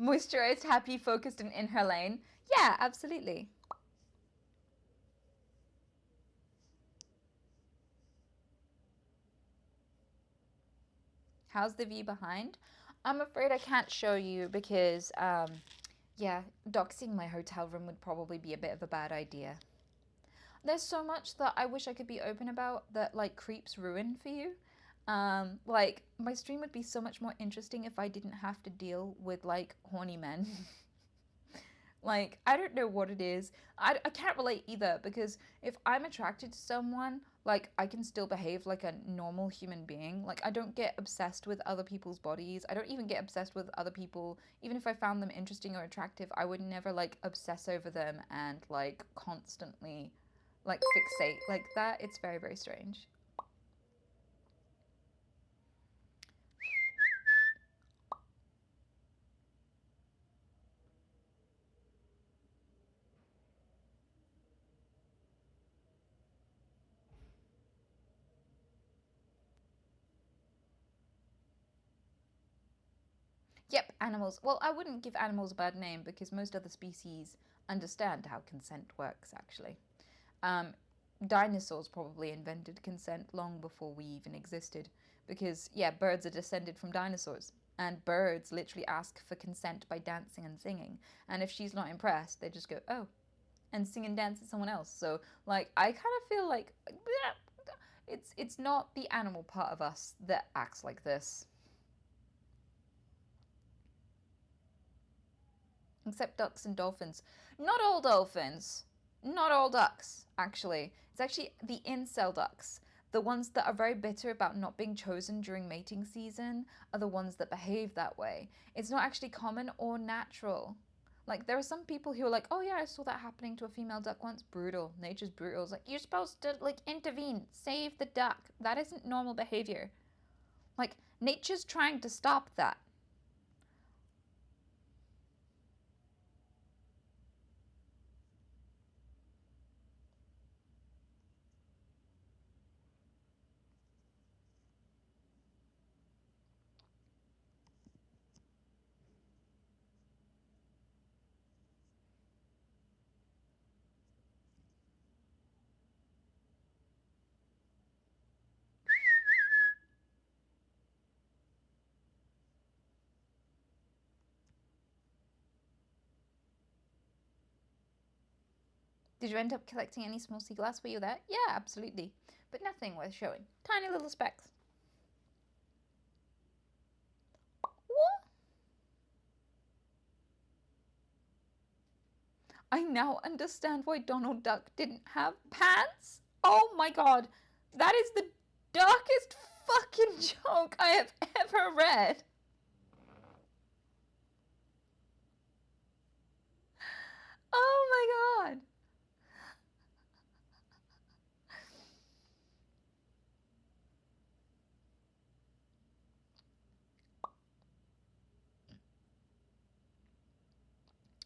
Moisturized, happy, focused, and in her lane. Yeah, absolutely. How's the view behind? I'm afraid I can't show you because, yeah, doxing my hotel room would probably be a bit of a bad idea. There's so much that I wish I could be open about that, like, creeps ruin for you. Like, my stream would be so much more interesting if I didn't have to deal with, like, horny men. Like, I don't know what it is. I can't relate either because if I'm attracted to someone, like, I can still behave like a normal human being. Like, I don't get obsessed with other people's bodies. I don't even get obsessed with other people. Even if I found them interesting or attractive, I would never, like, obsess over them and, like, constantly, like, fixate like that. It's very, very strange. Yep, animals. Well, I wouldn't give animals a bad name because most other species understand how consent works, actually. Um, Dinosaurs probably invented consent long before we even existed because, yeah, birds are descended from dinosaurs. And birds literally ask for consent by dancing and singing. And if she's not impressed, they just go, oh, and sing and dance with someone else. So, like, I kind of feel like it's not the animal part of us that acts like this. Except ducks and dolphins. Not all dolphins. Not all ducks, actually. It's actually the incel ducks. The ones that are very bitter about not being chosen during mating season are the ones that behave that way. It's not actually common or natural. Like, there are some people who are like, oh yeah, I saw that happening to a female duck once. Brutal. Nature's brutal. It's like, you're supposed to, like, intervene. Save the duck. That isn't normal behavior. Like, nature's trying to stop that. Did you end up collecting any small sea glass while you were there? Yeah, absolutely. But nothing worth showing. Tiny little specks. What? I now understand why Donald Duck didn't have pants. Oh my god. That is the darkest fucking joke I have ever read. Oh my god.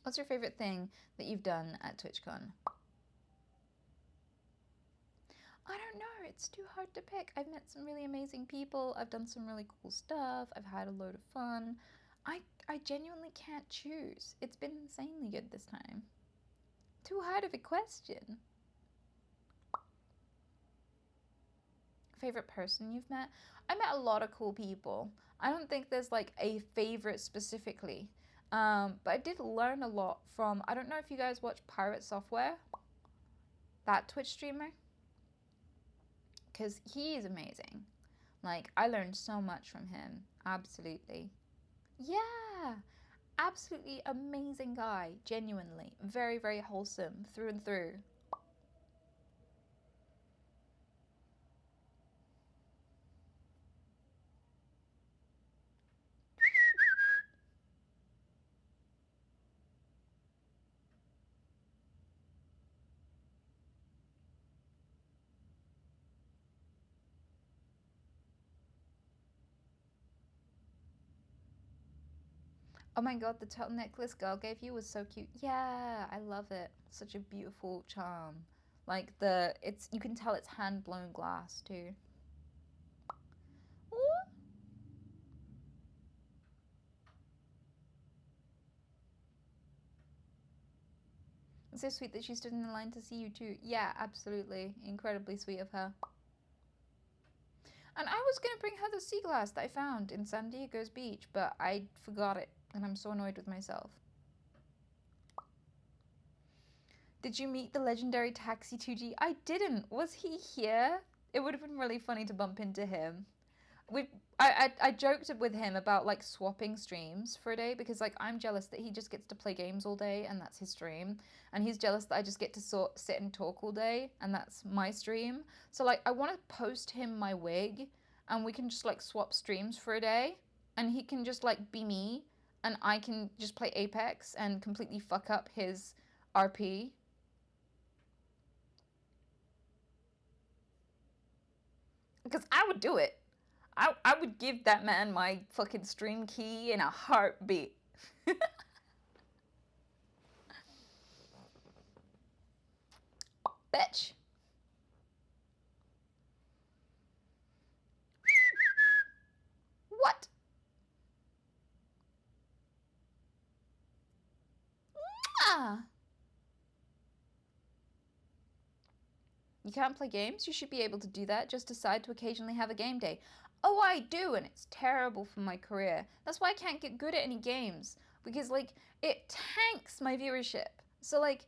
What's your favorite thing that you've done at TwitchCon? I don't know. It's too hard to pick. I've met some really amazing people. I've done some really cool stuff. I've had a load of fun. I genuinely can't choose. It's been insanely good this time. Too hard of a question. Favorite person you've met? I met a lot of cool people. I don't think there's like a favorite specifically. But I did learn a lot from, I don't know if you guys watch Pirate Software, that Twitch streamer, because he is amazing. Like, I learned so much from him. Absolutely. Yeah, absolutely amazing guy. Genuinely. Very, very wholesome through and through. Oh my god, the turtle necklace girl gave you was so cute. Yeah, I love it. Such a beautiful charm. Like, you can tell it's hand blown glass too. It's so sweet that she stood in the line to see you too. Yeah, absolutely. Incredibly sweet of her. And I was going to bring her the sea glass that I found in San Diego's beach, but I forgot it, and I'm so annoyed with myself. Did you meet the legendary Taxi 2G? I didn't. Was he here? It would have been really funny to bump into him. I joked with him about like swapping streams for a day because like I'm jealous that he just gets to play games all day and that's his stream, and he's jealous that I just get to sit and talk all day and that's my stream. So like I want to post him my wig and we can just like swap streams for a day and he can just like be me and I can just play Apex and completely fuck up his RP. Because I would do it. I would give that man my fucking stream key in a heartbeat. Bitch. What? Ah. You can't play games? You should be able to do that. Just decide to occasionally have a game day. Oh, I do, and it's terrible for my career. That's why I can't get good at any games. Because, like, it tanks my viewership. So, like,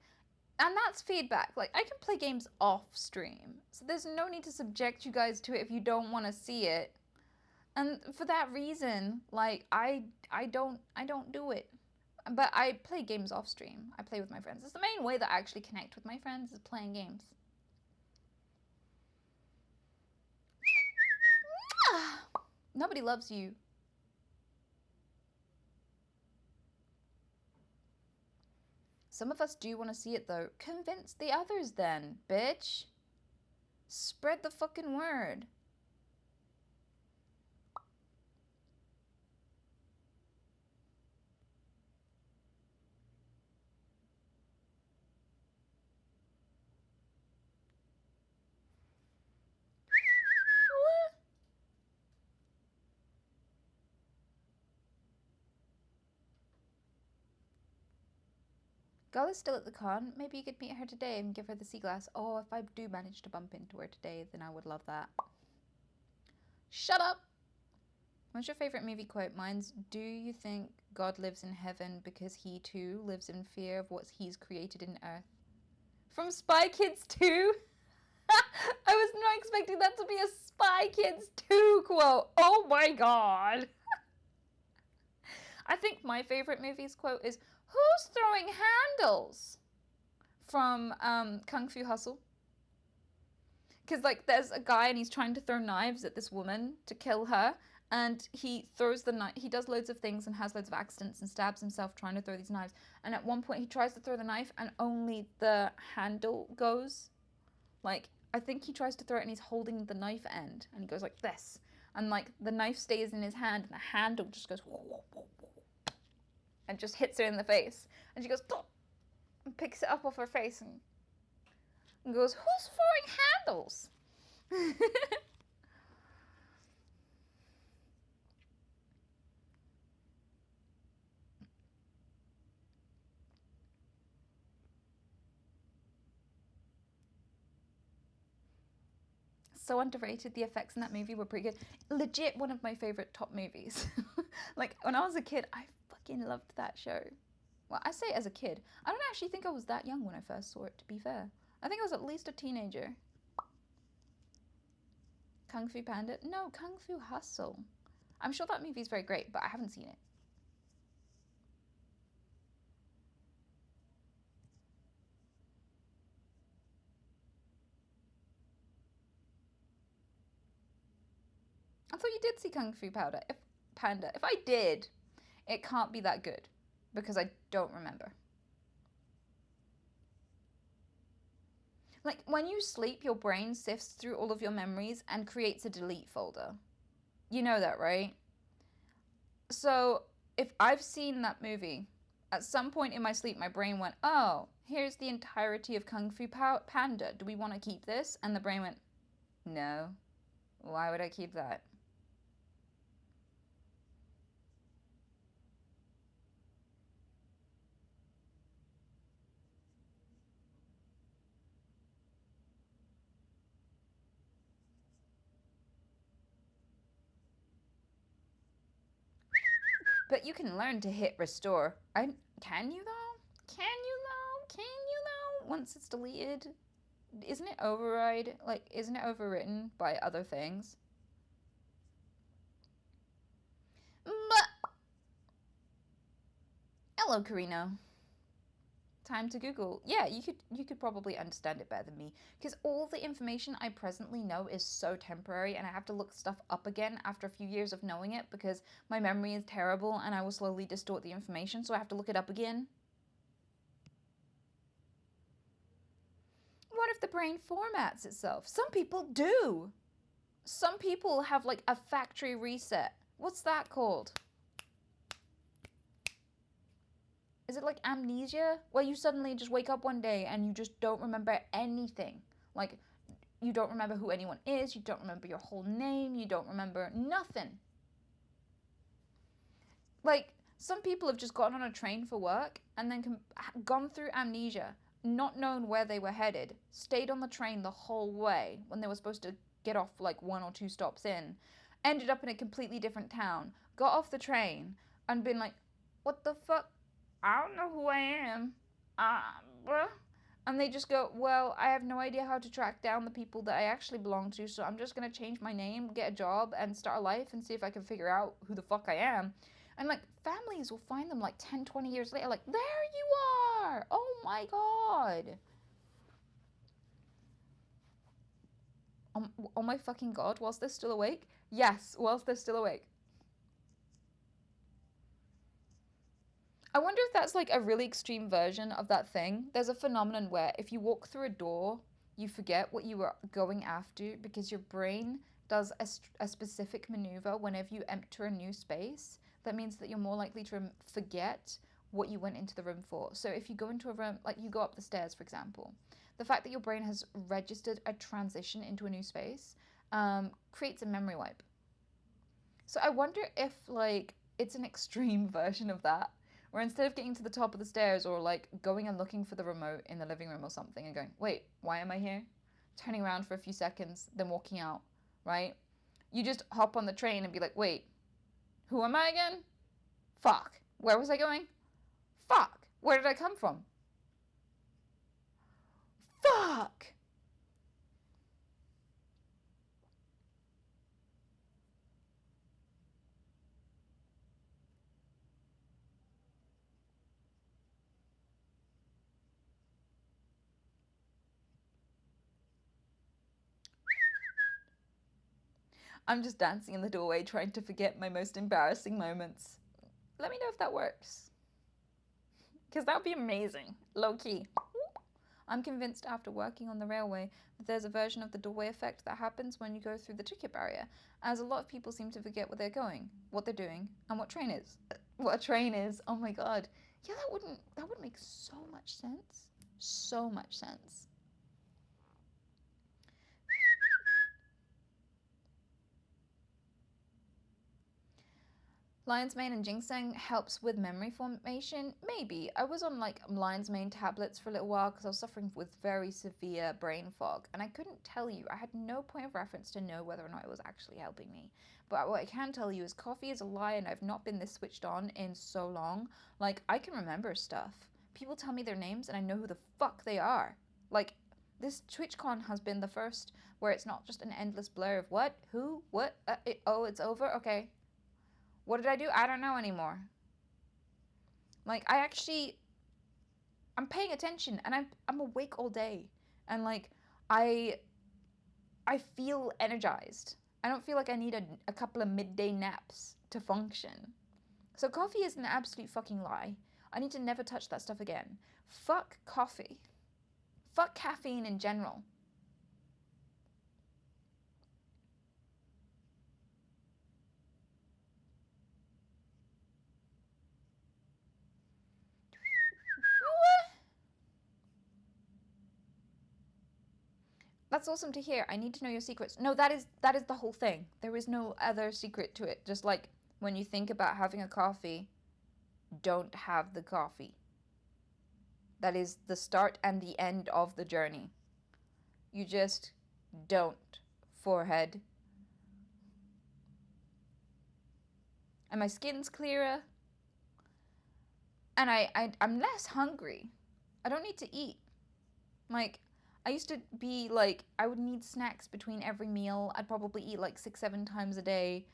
and that's feedback. Like, I can play games off stream. So there's no need to subject you guys to it if you don't want to see it. And for that reason, like, I don't do it. But I play games off stream. I play with my friends. It's the main way that I actually connect with my friends is playing games. Nobody loves you. Some of us do want to see it though. Convince the others then, bitch. Spread the fucking word. Gull is still at the con. Maybe you could meet her today and give her the sea glass. Oh, if I do manage to bump into her today, then I would love that. Shut up! What's your favorite movie quote? Mine's, do you think God lives in heaven because he too lives in fear of what he's created in earth? From Spy Kids 2? I was not expecting that to be a Spy Kids 2 quote. Oh my god. I think my favorite movie's quote is, who's throwing handles? From Kung Fu Hustle. Because, like, there's a guy and he's trying to throw knives at this woman to kill her. And he throws the knife. He does loads of things and has loads of accidents and stabs himself trying to throw these knives. And at one point he tries to throw the knife and only the handle goes. Like, I think he tries to throw it and he's holding the knife end. And he goes like this. And, like, the knife stays in his hand and the handle just goes and just hits her in the face. And she goes, and picks it up off her face and goes, who's throwing handles? So underrated. The effects in that movie were pretty good. Legit one of my favorite top movies. Like, when I was a kid, I fucking loved that show. Well, I say as a kid. I don't actually think I was that young when I first saw it, to be fair. I think I was at least a teenager. Kung Fu Panda? No, Kung Fu Hustle. I'm sure that movie's very great, but I haven't seen it. I thought you did see Kung Fu Panda. If I did, it can't be that good because I don't remember. Like, when you sleep, your brain sifts through all of your memories and creates a delete folder. You know that, right? So, if I've seen that movie, at some point in my sleep, my brain went, oh, here's the entirety of Kung Fu Panda. Do we want to keep this? And the brain went, no. Why would I keep that? But you can learn to hit restore. Can you though? Can you though? Can you though? Once it's deleted, isn't it override? Like, isn't it overwritten by other things? But hello, Carino. Time to Google. Yeah, you could probably understand it better than me, because all the information I presently know is so temporary, and I have to look stuff up again after a few years of knowing it because my memory is terrible and I will slowly distort the information, so I have to look it up again. What if the brain formats itself? Some people do. Some people have like a factory reset. What's that called? Is it like amnesia? Where you suddenly just wake up one day and you just don't remember anything. Like, you don't remember who anyone is, you don't remember your whole name, you don't remember nothing. Like, some people have just gotten on a train for work and then gone through amnesia, not known where they were headed, stayed on the train the whole way when they were supposed to get off like 1 or 2 stops in, ended up in a completely different town, got off the train and been like, what the fuck? I don't know who I am. Bruh. And they just go, well, I have no idea how to track down the people that I actually belong to, so I'm just going to change my name, get a job, and start a life and see if I can figure out who the fuck I am. And, like, families will find them, like, 10, 20 years later, like, there you are! Oh, my God! Oh my fucking God, whilst they're still awake? Yes, whilst they're still awake. I wonder if that's like a really extreme version of that thing. There's a phenomenon where if you walk through a door, you forget what you were going after because your brain does a specific maneuver whenever you enter a new space. That means that you're more likely to forget what you went into the room for. So if you go into a room, like you go up the stairs, for example, the fact that your brain has registered a transition into a new space creates a memory wipe. So I wonder if like it's an extreme version of that, where instead of getting to the top of the stairs or like going and looking for the remote in the living room or something and going, wait, why am I here? Turning around for a few seconds, then walking out, right? You just hop on the train and be like, wait, who am I again? Fuck. Where was I going? Fuck. Where did I come from? Fuck. I'm just dancing in the doorway trying to forget my most embarrassing moments. Let me know if that works. Because that would be amazing. Low key. I'm convinced after working on the railway that there's a version of the doorway effect that happens when you go through the ticket barrier, as a lot of people seem to forget where they're going, what they're doing, and what train is. What a train is. Oh my God. Yeah, that would make so much sense. So much sense. Lion's mane and ginseng helps with memory formation? Maybe. I was on like lion's mane tablets for a little while because I was suffering with very severe brain fog, and I couldn't tell you. I had no point of reference to know whether or not it was actually helping me. But what I can tell you is coffee is a lie, and I've not been this switched on in so long. Like, I can remember stuff. People tell me their names and I know who the fuck they are. Like, this TWITCHCON has been the first where it's not just an endless blur of what, who, what, oh, it's over, okay. What did I do? I don't know anymore. Like, I'm paying attention and I'm awake all day. And like, I feel energized. I don't feel like I need a couple of midday naps to function. So coffee is an absolute fucking lie. I need to never touch that stuff again. Fuck coffee. Fuck caffeine in general. That's awesome to hear. I need to know your secrets. No, that is the whole thing. There is no other secret to it. Just like when you think about having a coffee, don't have the coffee. That is the start and the end of the journey. You just don't. Forehead. And my skin's clearer. And I'm less hungry. I don't need to eat. Like, I used to be like, I would need snacks between every meal. I'd probably eat like 6, 7 times a day.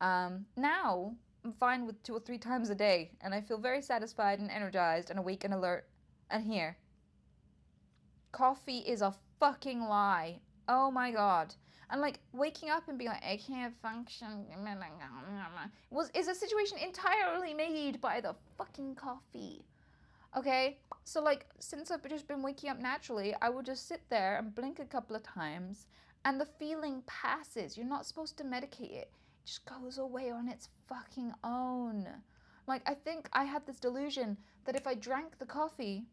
Now, I'm fine with 2 or 3 times a day, and I feel very satisfied and energized and awake and alert. And here, coffee is a fucking lie. Oh my god. And like waking up and being like, I can't function is a situation entirely made by the fucking coffee. Okay? So like since I've just been waking up naturally, I will just sit there and blink a couple of times and the feeling passes. You're not supposed to medicate it. It just goes away on its fucking own. Like I think I had this delusion that if I drank the coffee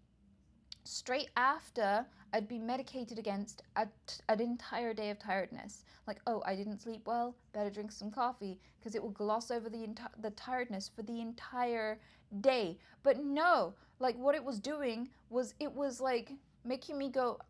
straight after, I'd be medicated against an entire day of tiredness. Like, oh, I didn't sleep well, better drink some coffee because it will gloss over the tiredness for the entire day. But no, like what it was doing was it was like making me go,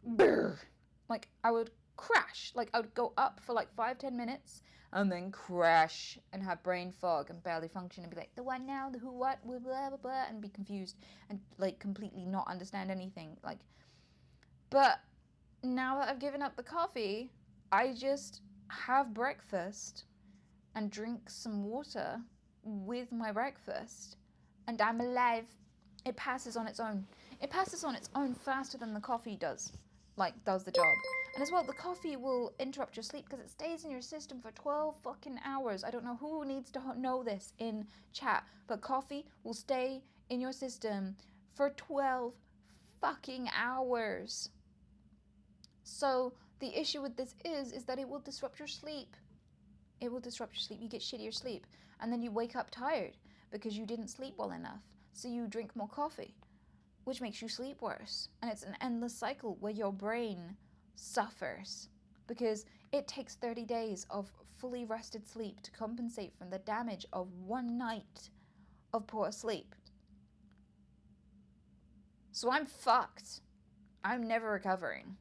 brr. Like I would crash. Like I would go up for like 5-10 minutes and then crash and have brain fog and barely function and be like the what now, the who, what, blah blah blah, blah and be confused and like completely not understand anything. Like, but now that I've given up the coffee, I just have breakfast and drink some water with my breakfast and I'm alive. It passes on its own. It passes on its own faster than the coffee does the job. And as well, the coffee will interrupt your sleep because it stays in your system for 12 fucking hours. I don't know who needs to know this in chat, but coffee will stay in your system for 12 fucking hours. So the issue with this is that it will disrupt your sleep. It will disrupt your sleep. You get shittier sleep. And then you wake up tired because you didn't sleep well enough. So you drink more coffee, which makes you sleep worse. And it's an endless cycle where your brain suffers because it takes 30 days of fully rested sleep to compensate from the damage of one night of poor sleep. So I'm fucked. I'm never recovering.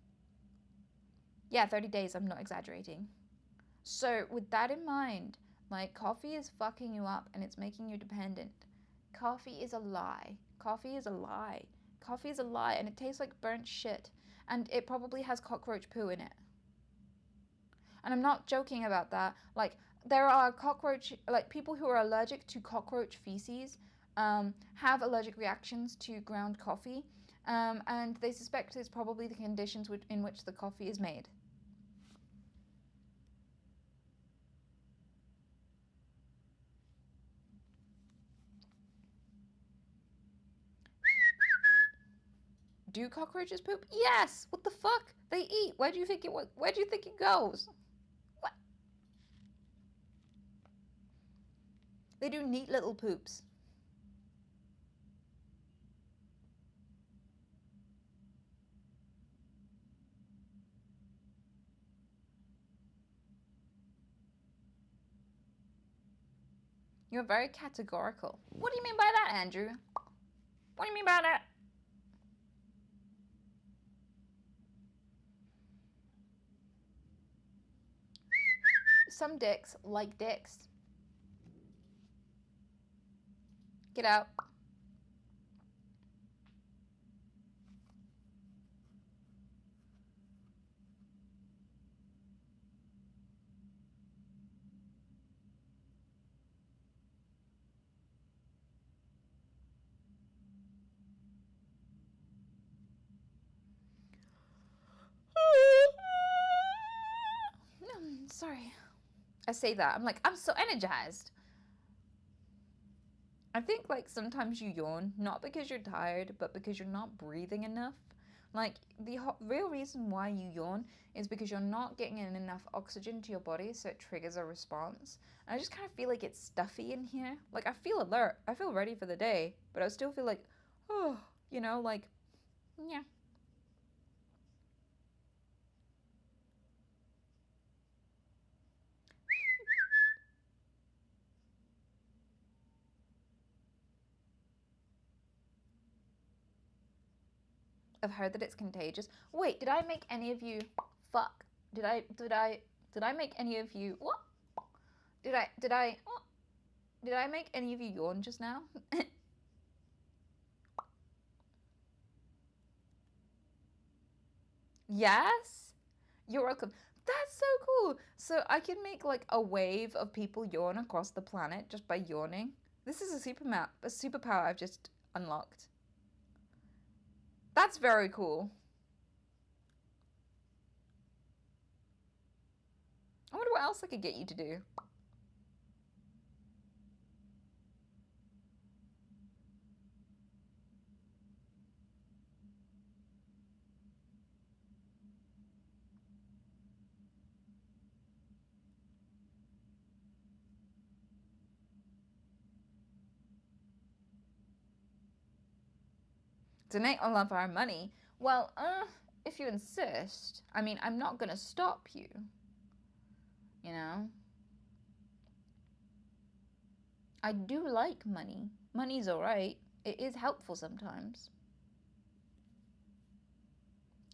Yeah, 30 days, I'm not exaggerating. So with that in mind, like coffee is fucking you up and it's making you dependent. Coffee is a lie. Coffee is a lie. Coffee is a lie and it tastes like burnt shit and it probably has cockroach poo in it. And I'm not joking about that. Like there are people who are allergic to cockroach feces have allergic reactions to ground coffee and they suspect it's probably the conditions in which the coffee is made. Do cockroaches poop? Yes. What the fuck? They eat. Where do you think it goes? What? They do neat little poops. You're very categorical. What do you mean by that, Andrew? What do you mean by that? Some dicks like dicks. Get out. Sorry. I say that. I'm like, I'm so energized. I think like sometimes you yawn, not because you're tired, but because you're not breathing enough. Like the real reason why you yawn is because you're not getting in enough oxygen to your body, so it triggers a response. And I just kind of feel like it's stuffy in here. Like I feel alert, I feel ready for the day, but I still feel like, oh, like, yeah. I've heard that it's contagious. Wait, did I make any of you fuck? Did I make any of you what? Did I what? Did I make any of you yawn just now? Yes? You're welcome. That's so cool. So I can make like a wave of people yawn across the planet just by yawning. This is a superpower I've just unlocked. That's very cool. I wonder what else I could get you to do. Donate all of our money. Well, if you insist. I mean, I'm not gonna stop you. You know? I do like money. Money's alright. It is helpful sometimes.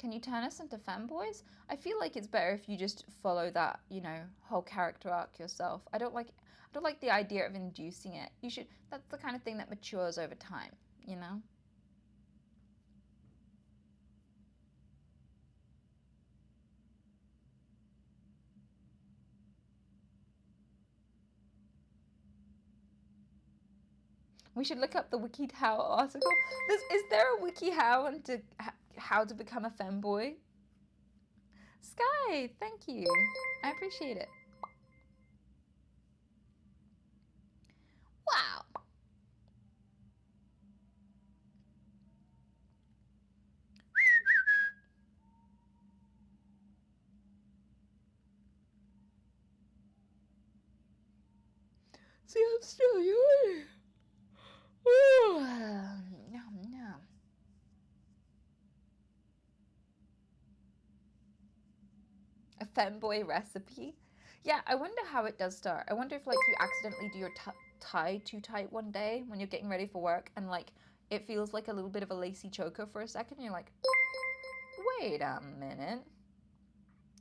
Can you turn us into fanboys? I feel like it's better if you just follow that, you know, whole character arc yourself. I don't like the idea of inducing it. You should that's the kind of thing that matures over time, you know? We should look up the WikiHow article. Is there a WikiHow into how to become a femboy? Sky, thank you. I appreciate it. Wow. See, I'm still yawning. Nom, nom. A femboy recipe? Yeah, I wonder how it does start. I wonder if like you accidentally do your tie too tight one day when you're getting ready for work and like it feels like a little bit of a lacy choker for a second. You're like, wait a minute.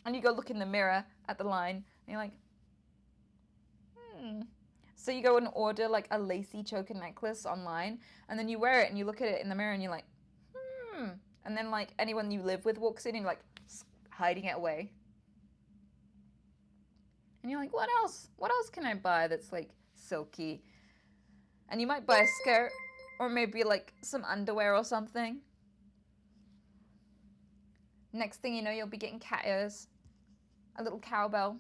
And you go look in the mirror at the line and you're like, So you go and order like a lacy choker necklace online and then you wear it and you look at it in the mirror and you're like, And then like anyone you live with walks in and you're like hiding it away. And you're like, what else? What else can I buy that's like silky? And you might buy a skirt or maybe like some underwear or something. Next thing you know, you'll be getting cat ears. A little cowbell.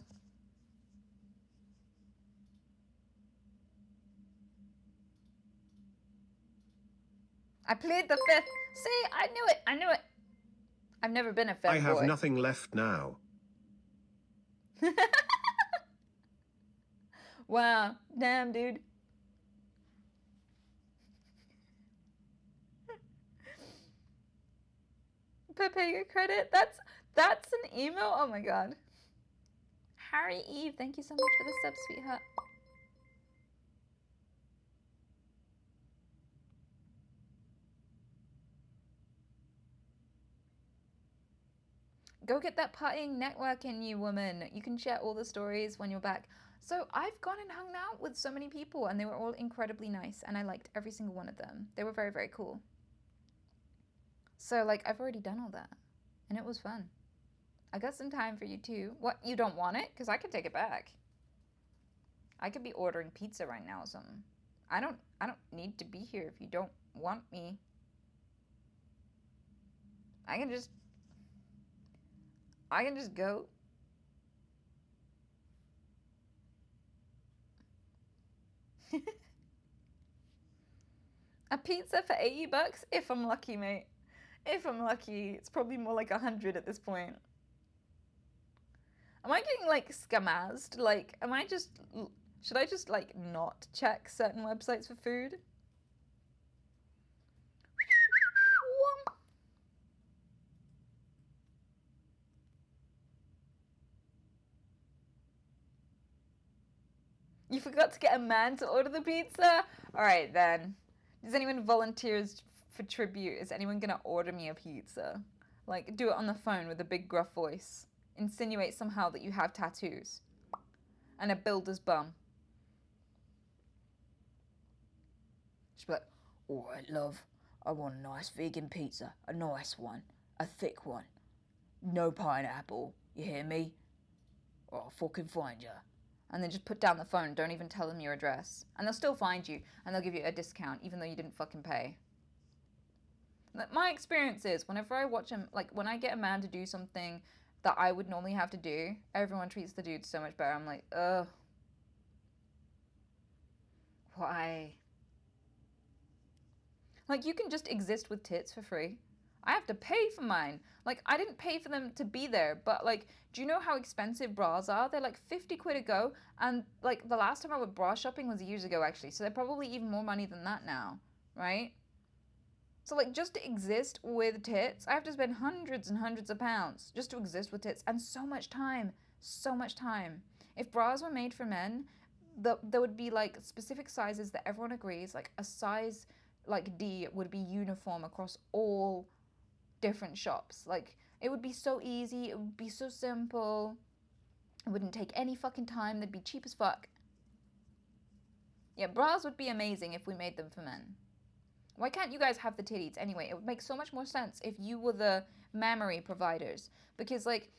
I plead the fifth. See, I knew it. I knew it. I've never been a femboy. I have nothing left now. Wow. Damn, dude. Pepe credit. That's an email. Oh my god. Harry Eve, thank you so much for the sub, sweetheart. Go get that partying networking, you woman. You can share all the stories when you're back. So I've gone and hung out with so many people and they were all incredibly nice and I liked every single one of them. They were very, very cool. So like I've already done all that and it was fun. I got some time for you too. What, you don't want it? Because I can take it back. I could be ordering pizza right now or something. I don't need to be here if you don't want me. I can just go. A pizza for $80 if I'm lucky, mate. If I'm lucky, it's probably more like 100 at this point. Am I getting like scammazed? Like, should I just like not check certain websites for food? You forgot to get a man to order the pizza? Alright then. Does anyone volunteers for tribute? Is anyone gonna order me a pizza? Like, do it on the phone with a big gruff voice. Insinuate somehow that you have tattoos. And a builder's bum. She'd be like, all right, love, I want a nice vegan pizza, a nice one, a thick one, no pineapple, you hear me? Or I'll fucking find you. And then just put down the phone, don't even tell them your address. And they'll still find you, and they'll give you a discount, even though you didn't fucking pay. My experience is, whenever I watch him, like, when I get a man to do something that I would normally have to do, everyone treats the dude so much better. I'm like, ugh. Why? Like, you can just exist with tits for free. I have to pay for mine. Like, I didn't pay for them to be there, but, like, do you know how expensive bras are? They're like 50 quid a go, and, like, the last time I went bra shopping was years ago, actually, so they're probably even more money than that now, right? So, like, just to exist with tits, I have to spend hundreds and hundreds of pounds just to exist with tits, and so much time. So much time. If bras were made for men, there would be, like, specific sizes that everyone agrees, like, a size, like, D would be uniform across all different shops. Like, it would be so easy, it would be so simple, it wouldn't take any fucking time, they'd be cheap as fuck. Yeah, bras would be amazing if we made them for men. Why can't you guys have the titties? Anyway, it would make so much more sense if you were the mammary providers. Because, like,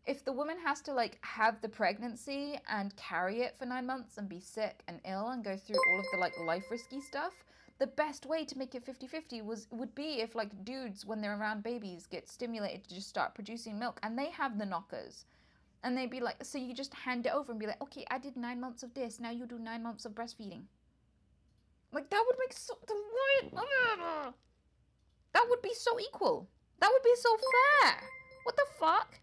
if the woman has to, like, have the pregnancy and carry it for 9 months and be sick and ill and go through all of the, like, life risky stuff, the best way to make it 50-50 would be if, like, dudes, when they're around babies, get stimulated to just start producing milk, and they have the knockers. And they'd be like, so you just hand it over and be like, okay, I did 9 months of this, now you do 9 months of breastfeeding. Like, that would make that would be so equal. That would be so fair. What the fuck?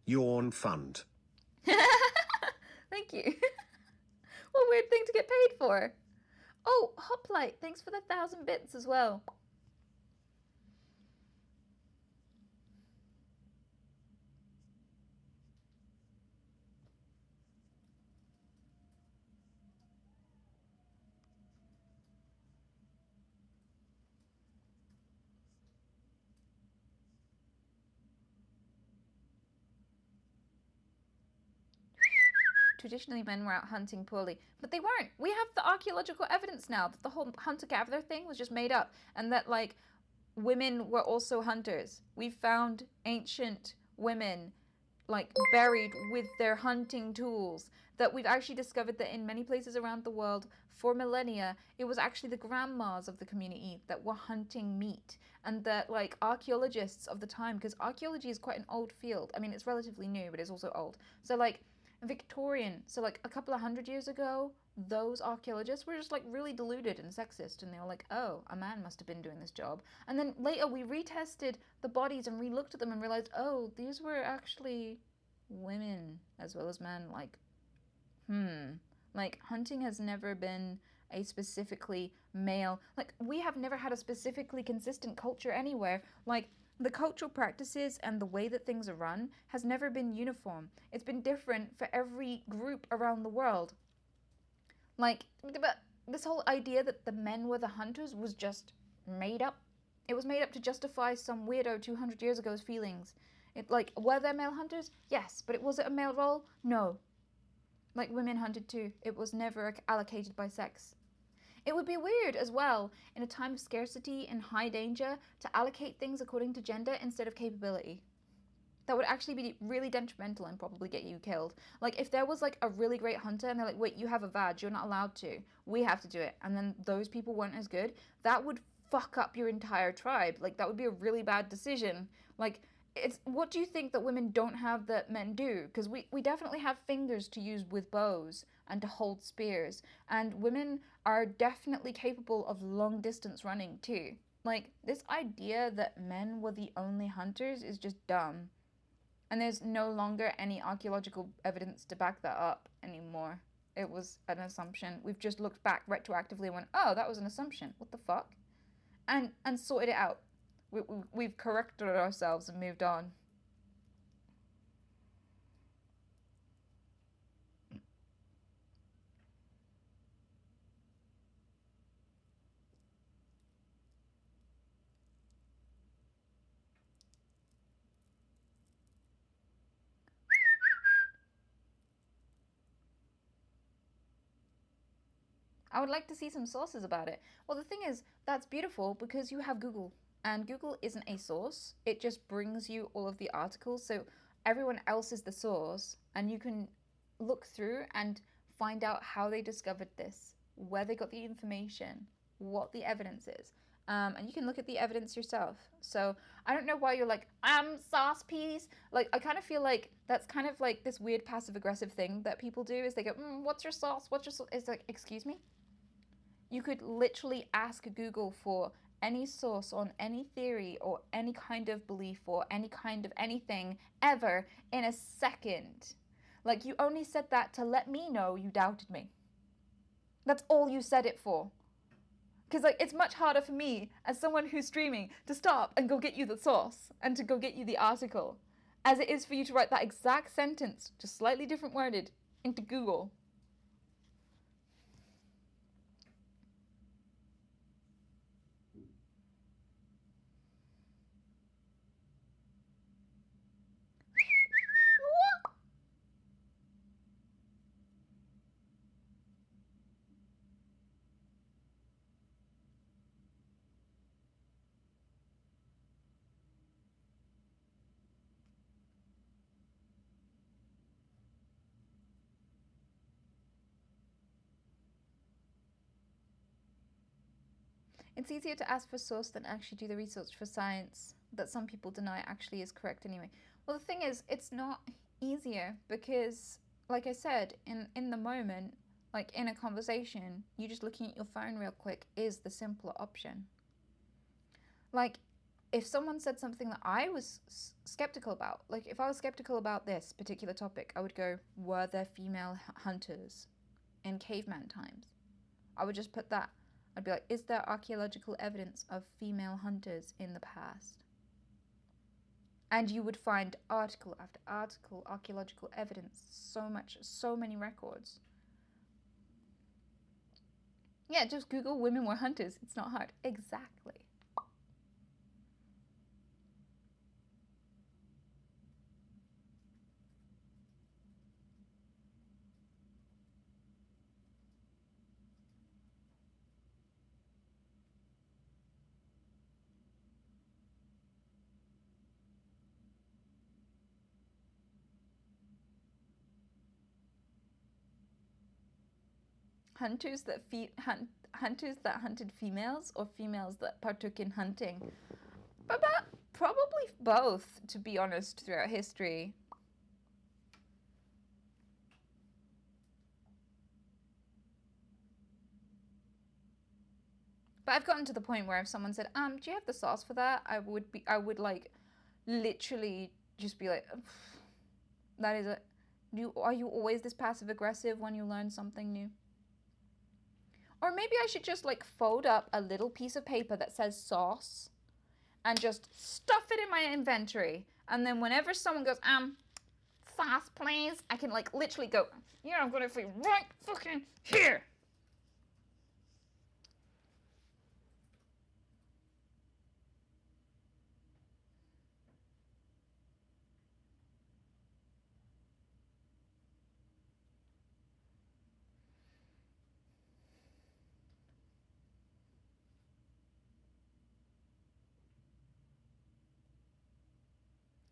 Yawn fund. Thank you. What a weird thing to get paid for. Oh, Hoplite, thanks for the 1,000 bits as well. Traditionally, men were out hunting poorly, but they weren't. We have the archaeological evidence now that the whole hunter-gatherer thing was just made up, and that, like, women were also hunters. We found ancient women, like, buried with their hunting tools, that we've actually discovered that in many places around the world for millennia it was actually the grandmas of the community that were hunting meat, and that, like, archaeologists of the time, because archaeology is quite an old field, I mean, it's relatively new but it's also old, so, like, Victorian, so, like, a couple of 100 years ago, those archaeologists were just, like, really deluded and sexist, and they were like, oh, a man must have been doing this job. And then later we retested the bodies and re-looked at them and realized, oh, these were actually women as well as men. Like, like, hunting has never been a specifically male, like, we have never had a specifically consistent culture anywhere. Like, the cultural practices and the way that things are run has never been uniform. It's been different for every group around the world. Like, but this whole idea that the men were the hunters was just made up. It was made up to justify some weirdo 200 years ago's feelings. It, like, were there male hunters? Yes, but was it a male role? No. Like, women hunted too. It was never allocated by sex. It would be weird as well, in a time of scarcity and high danger, to allocate things according to gender instead of capability. That would actually be really detrimental and probably get you killed. Like, if there was, like, a really great hunter and they're like, wait, you have a badge, you're not allowed to, we have to do it, and then those people weren't as good, that would fuck up your entire tribe. Like, that would be a really bad decision. Like, it's, what do you think that women don't have that men do? Because we definitely have fingers to use with bows and to hold spears, and women are definitely capable of long distance running too. Like, this idea that men were the only hunters is just dumb. And there's no longer any archaeological evidence to back that up anymore. It was an assumption. We've just looked back retroactively and went, oh, that was an assumption. What the fuck? And sorted it out. We've corrected ourselves and moved on. I would like to see some sources about it. Well, the thing is, that's beautiful because you have Google, and Google isn't a source. It just brings you all of the articles, so everyone else is the source, and you can look through and find out how they discovered this, where they got the information, what the evidence is. And you can look at the evidence yourself. So I don't know why you're like, sauce peas. Like, I kind of feel like that's kind of like this weird passive aggressive thing that people do is they go, what's your sauce? What's your sauce? It's like, excuse me? You could literally ask Google for any source on any theory or any kind of belief or any kind of anything ever in a second. Like, you only said that to let me know you doubted me. That's all you said it for. Because, like, it's much harder for me as someone who's streaming to stop and go get you the source and to go get you the article as it is for you to write that exact sentence, just slightly different worded, into Google. It's easier to ask for source than actually do the research for science that some people deny actually is correct anyway. Well, the thing is, it's not easier because, like I said, in the moment, like in a conversation, you just looking at your phone real quick is the simpler option. Like, if someone said something that I was skeptical about, like if I was skeptical about this particular topic, I would go, were there female hunters in caveman times? I would just put that. I'd be like, is there archaeological evidence of female hunters in the past? And you would find article after article, archaeological evidence, so many records. Yeah, just Google women were hunters. It's not hard. Exactly. Hunters that hunters that hunted females, or females that partook in hunting. But probably both, to be honest, throughout history. But I've gotten to the point where if someone said, do you have the sauce for that? I would like literally just be like, that is it. Are you always this passive aggressive when you learn something new? Or maybe I should just like fold up a little piece of paper that says sauce and just stuff it in my inventory. And then whenever someone goes, sauce please, I can like literally go, yeah, I'm gonna be right fucking here.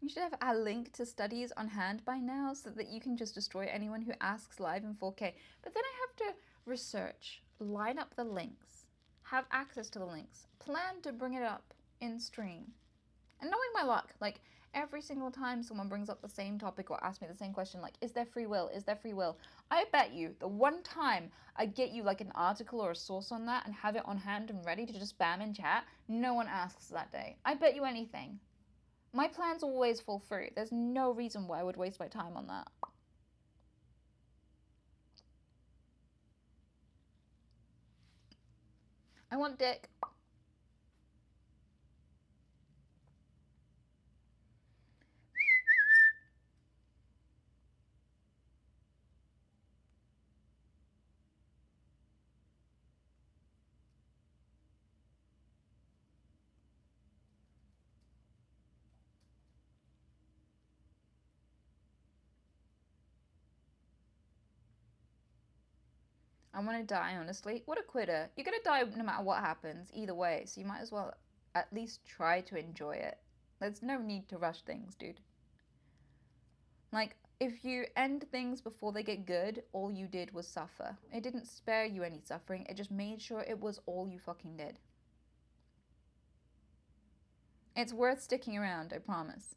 You should have a link to studies on hand by now so that you can just destroy anyone who asks live in 4K. But then I have to research, line up the links, have access to the links, plan to bring it up in stream. And knowing my luck, like every single time someone brings up the same topic or asks me the same question, like, is there free will? Is there free will? I bet you the one time I get you like an article or a source on that and have it on hand and ready to just spam in chat, no one asks that day. I bet you anything. My plans always fall through. There's no reason why I would waste my time on that. I want dick. I want to die, honestly. What a quitter. You're going to die no matter what happens, either way, so you might as well at least try to enjoy it. There's no need to rush things, dude. Like, if you end things before they get good, all you did was suffer. It didn't spare you any suffering, it just made sure it was all you fucking did. It's worth sticking around, I promise.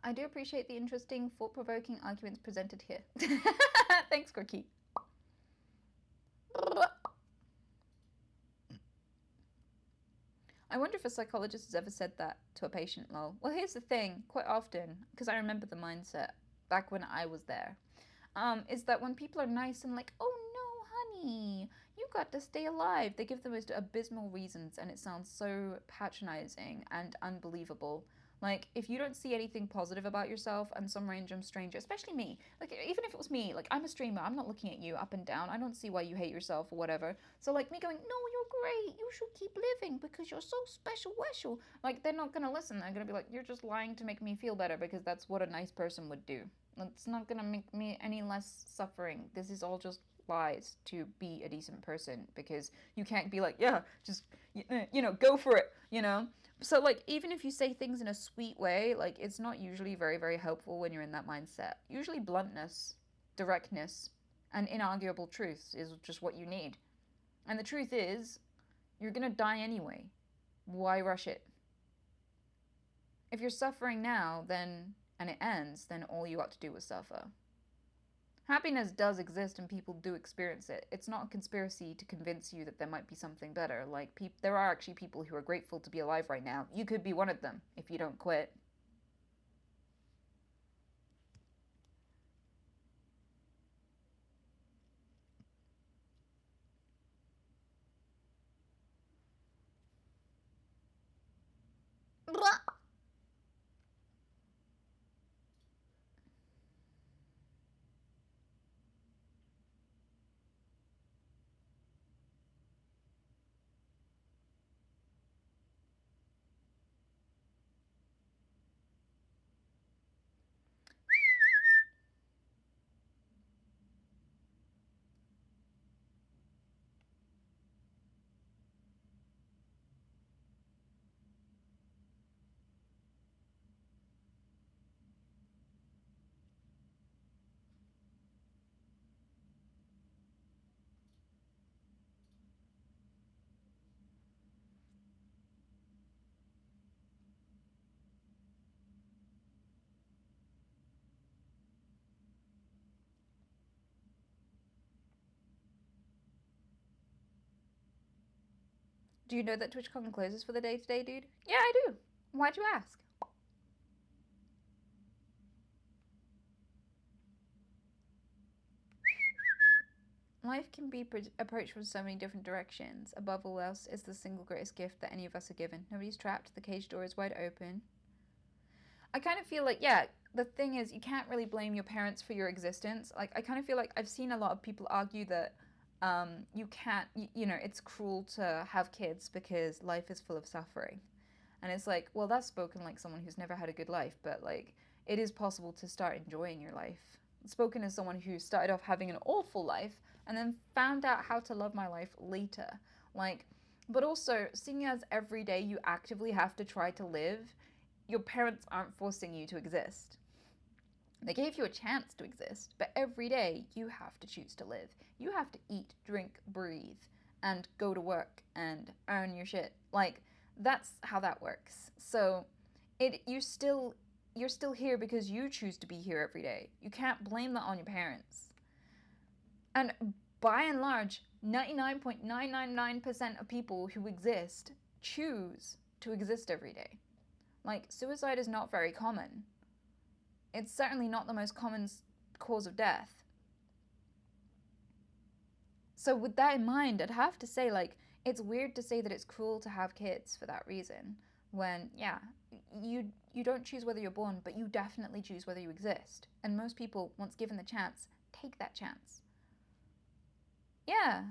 I do appreciate the interesting, thought-provoking arguments presented here. Thanks, Corky. I wonder if a psychologist has ever said that to a patient, lol. Well, here's the thing, quite often, because I remember the mindset back when I was there, is that when people are nice and like, oh no, honey, you got to stay alive, they give the most abysmal reasons and it sounds so patronizing and unbelievable. Like, if you don't see anything positive about yourself and some random stranger, especially me, like, even if it was me, like, I'm a streamer, I'm not looking at you up and down, I don't see why you hate yourself or whatever. So, like, me going, no, you're great, you should keep living because you're so special. Like, they're not gonna listen, they're gonna be like, you're just lying to make me feel better because that's what a nice person would do. It's not gonna make me any less suffering. This is all just lies to be a decent person because you can't be like, yeah, just, go for it, So, like, even if you say things in a sweet way, like, it's not usually very, very helpful when you're in that mindset. Usually bluntness, directness, and inarguable truth is just what you need. And the truth is, you're gonna die anyway. Why rush it? If you're suffering now, and it ends, then all you ought to do is suffer. Happiness does exist and people do experience it. It's not a conspiracy to convince you that there might be something better. Like, there are actually people who are grateful to be alive right now. You could be one of them if you don't quit. Do you know that TwitchCon closes for the day today, dude? Yeah, I do. Why'd you ask? Life can be approached from so many different directions. Above all else is the single greatest gift that any of us are given. Nobody's trapped. The cage door is wide open. I kind of feel like, yeah, the thing is, you can't really blame your parents for your existence. Like, I kind of feel like I've seen a lot of people argue that you can't, it's cruel to have kids because life is full of suffering. And it's like, well, that's spoken like someone who's never had a good life, but like, it is possible to start enjoying your life. Spoken as someone who started off having an awful life and then found out how to love my life later. Like, but also, seeing as every day you actively have to try to live, your parents aren't forcing you to exist. They gave you a chance to exist, but every day you have to choose to live. You have to eat, drink, breathe, and go to work and earn your shit. Like, that's how that works. So, you're still here because you choose to be here every day. You can't blame that on your parents. And by and large, 99.999% of people who exist choose to exist every day. Like, suicide is not very common. It's certainly not the most common cause of death. So with that in mind, I'd have to say, like, it's weird to say that it's cruel to have kids for that reason. When, yeah, you don't choose whether you're born, but you definitely choose whether you exist. And most people, once given the chance, take that chance. Yeah.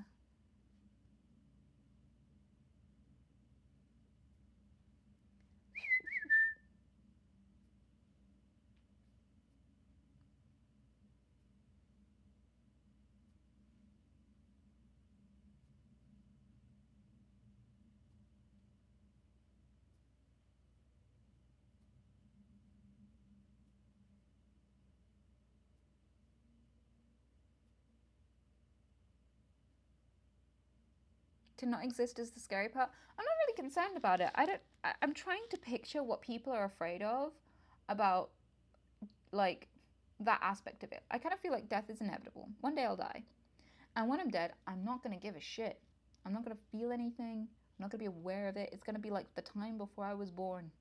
To not exist is the scary part. I'm not really concerned about it. I'm trying to picture what people are afraid of about, like, that aspect of it. I kind of feel like death is inevitable. One day I'll die. And when I'm dead, I'm not going to give a shit. I'm not going to feel anything. I'm not going to be aware of it. It's going to be like the time before I was born.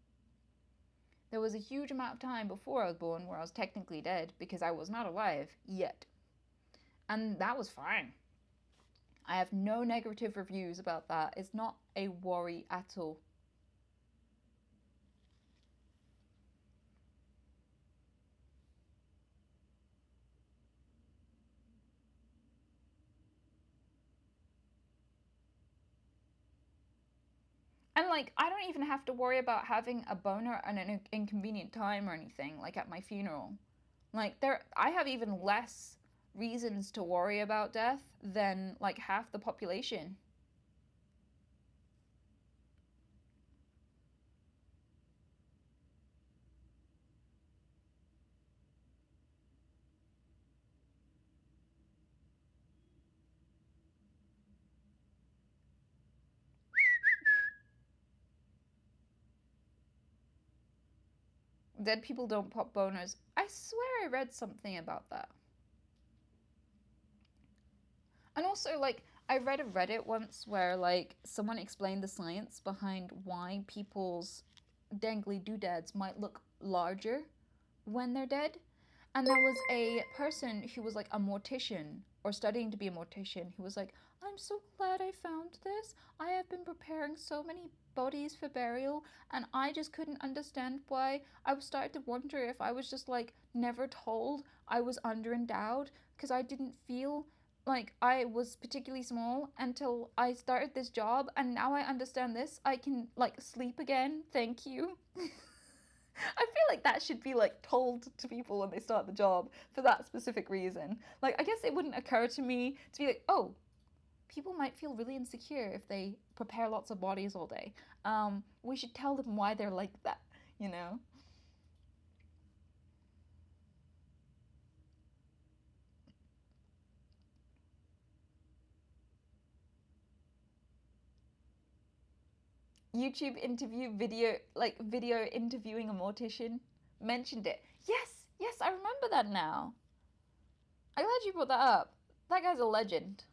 There was a huge amount of time before I was born where I was technically dead because I was not alive yet. And that was fine. I have no negative reviews about that. It's not a worry at all. And like, I don't even have to worry about having a boner at an inconvenient time or anything, like at my funeral. Like, I have even less reasons to worry about death than like half the population. Dead people don't pop boners. I swear I read something about that. And also, like, I read a Reddit once where, like, someone explained the science behind why people's dangly doodads might look larger when they're dead. And there was a person who was like a mortician or studying to be a mortician who was like, I'm so glad I found this. I have been preparing so many bodies for burial, and I just couldn't understand why. I started to wonder if I was just like never told I was underendowed because I didn't feel like I was particularly small until I started this job, and now I understand this. I can like sleep again. Thank you. I feel like that should be like told to people when they start the job for that specific reason. Like, I guess it wouldn't occur to me to be like, oh, people might feel really insecure if they prepare lots of bodies all day. We should tell them why they're like that, you know? YouTube interview video, like video interviewing a mortician, mentioned it. Yes, yes, I remember that now. I'm glad you brought that up. That guy's a legend.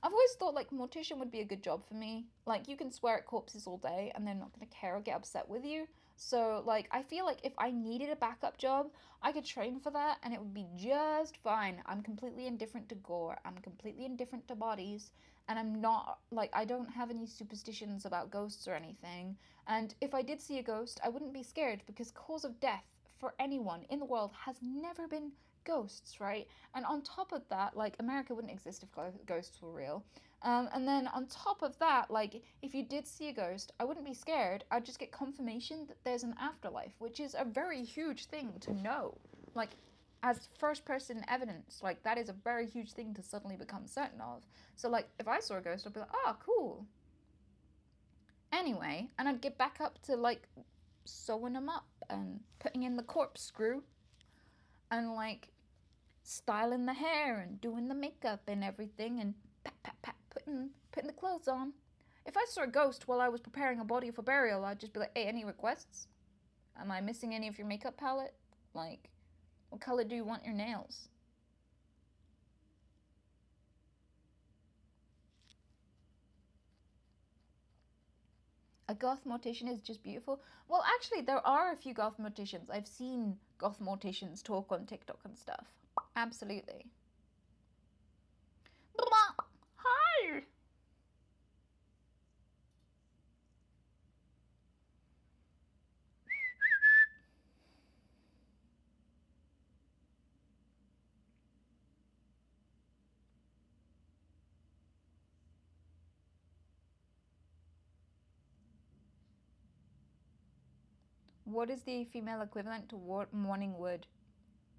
I've always thought like mortician would be a good job for me. Like you can swear at corpses all day and they're not gonna care or get upset with you. So like I feel like if I needed a backup job, I could train for that and it would be just fine. I'm completely indifferent to gore. I'm completely indifferent to bodies. And I'm not like I don't have any superstitions about ghosts or anything. And if I did see a ghost, I wouldn't be scared because cause of death for anyone in the world has never been ghosts, right? And on top of that, like America wouldn't exist if ghosts were real. And then on top of that, like if you did see a ghost, I wouldn't be scared. I'd just get confirmation that there's an afterlife, which is a very huge thing to know. Like as first person evidence, like that is a very huge thing to suddenly become certain of. So like if I saw a ghost, I'd be like, oh, cool. Anyway, and I'd get back up to like sewing them up and putting in the corkscrew and like styling the hair and doing the makeup and everything and pat pat pat putting the clothes on. If I saw a ghost while I was preparing a body for burial, I'd just be like, hey, any requests? Am I missing any of your makeup palette? Like, what color do you want your nails? A goth mortician is just beautiful. Well, actually, there are a few goth morticians. I've seen goth morticians talk on TikTok and stuff. Absolutely. Hi! What is the female equivalent to morning wood?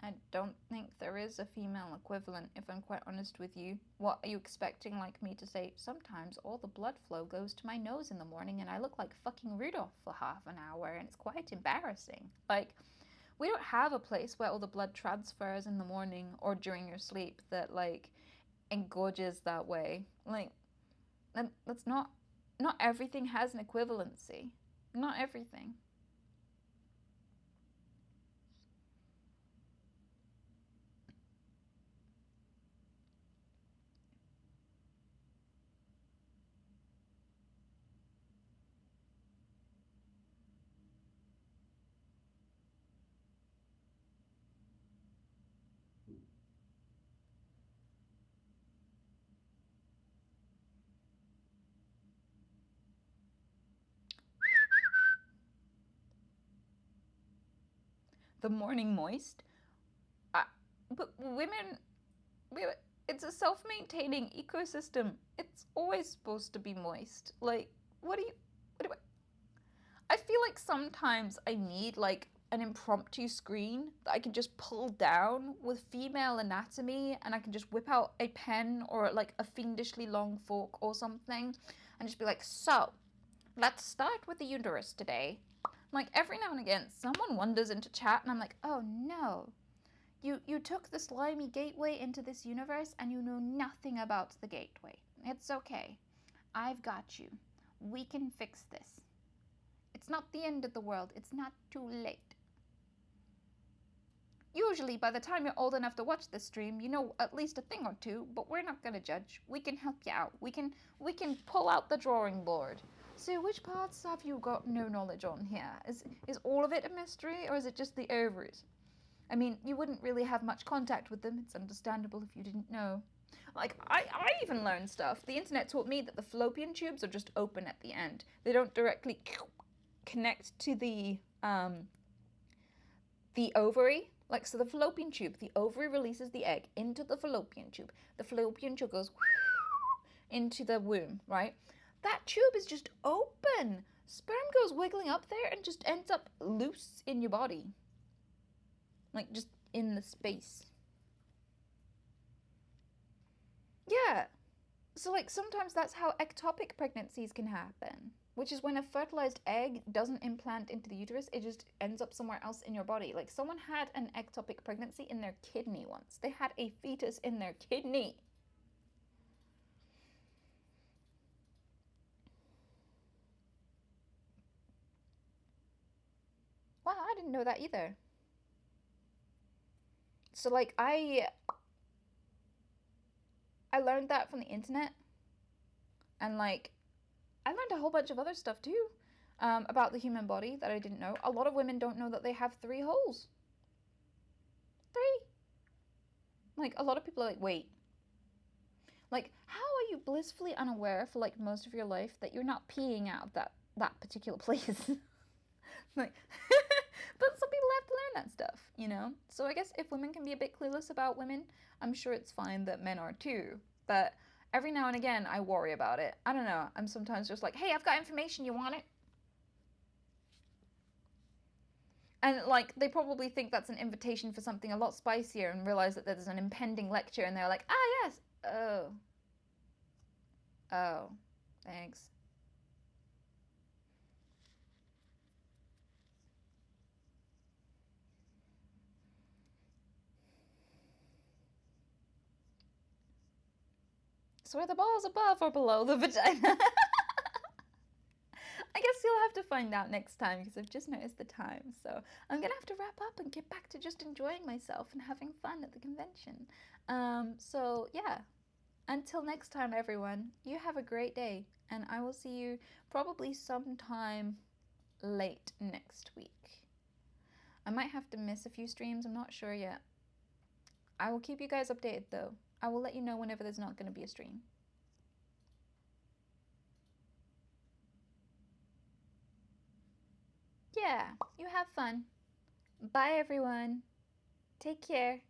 I don't think there is a female equivalent, if I'm quite honest with you. What are you expecting, like me to say? Sometimes all the blood flow goes to my nose in the morning and I look like fucking Rudolph for half an hour and it's quite embarrassing. Like, we don't have a place where all the blood transfers in the morning or during your sleep that, like, engorges that way. Like, that's not everything has an equivalency. Not everything. The morning moist? But women, it's a self-maintaining ecosystem. It's always supposed to be moist. Like, what do I feel like sometimes I need, like, an impromptu screen that I can just pull down with female anatomy and I can just whip out a pen or, like, a fiendishly long fork or something and just be like, so, let's start with the uterus today. Like, every now and again, someone wanders into chat and I'm like, oh no. You took the slimy gateway into this universe and you know nothing about the gateway. It's okay. I've got you. We can fix this. It's not the end of the world. It's not too late. Usually, by the time you're old enough to watch this stream, you know at least a thing or two, but we're not gonna judge. We can help you out. We can pull out the drawing board. So which parts have you got no knowledge on here? Is all of it a mystery, or is it just the ovaries? I mean, you wouldn't really have much contact with them. It's understandable if you didn't know. Like, I even learned stuff. The internet taught me that the fallopian tubes are just open at the end. They don't directly connect to the ovary. Like, so the fallopian tube, the ovary releases the egg into the fallopian tube. The fallopian tube goes into the womb, right? That tube is just open. Sperm goes wiggling up there and just ends up loose in your body. Like, just in the space. Yeah. So, like, sometimes that's how ectopic pregnancies can happen. Which is when a fertilized egg doesn't implant into the uterus, it just ends up somewhere else in your body. Like, someone had an ectopic pregnancy in their kidney once. They had a fetus in their kidney. Wow, I didn't know that either. So, like, I learned that from the internet. And, like, I learned a whole bunch of other stuff too about the human body that I didn't know. A lot of women don't know that they have 3 holes. 3. Like, a lot of people are like, wait. Like, how are you blissfully unaware for, like, most of your life that you're not peeing out of that particular place? Like, but some people have to learn that stuff, you know? So I guess if women can be a bit clueless about women, I'm sure it's fine that men are too. But every now and again, I worry about it. I don't know. I'm sometimes just like, hey, I've got information. You want it? And, like, they probably think that's an invitation for something a lot spicier and realize that there's an impending lecture and they're like, ah, yes. Oh. Oh. Thanks. So are the balls above or below the vagina? I guess you'll have to find out next time because I've just noticed the time. So I'm going to have to wrap up and get back to just enjoying myself and having fun at the convention. So yeah, until next time, everyone, you have a great day. And I will see you probably sometime late next week. I might have to miss a few streams. I'm not sure yet. I will keep you guys updated though. I will let you know whenever there's not going to be a stream. Yeah, you have fun. Bye, everyone. Take care.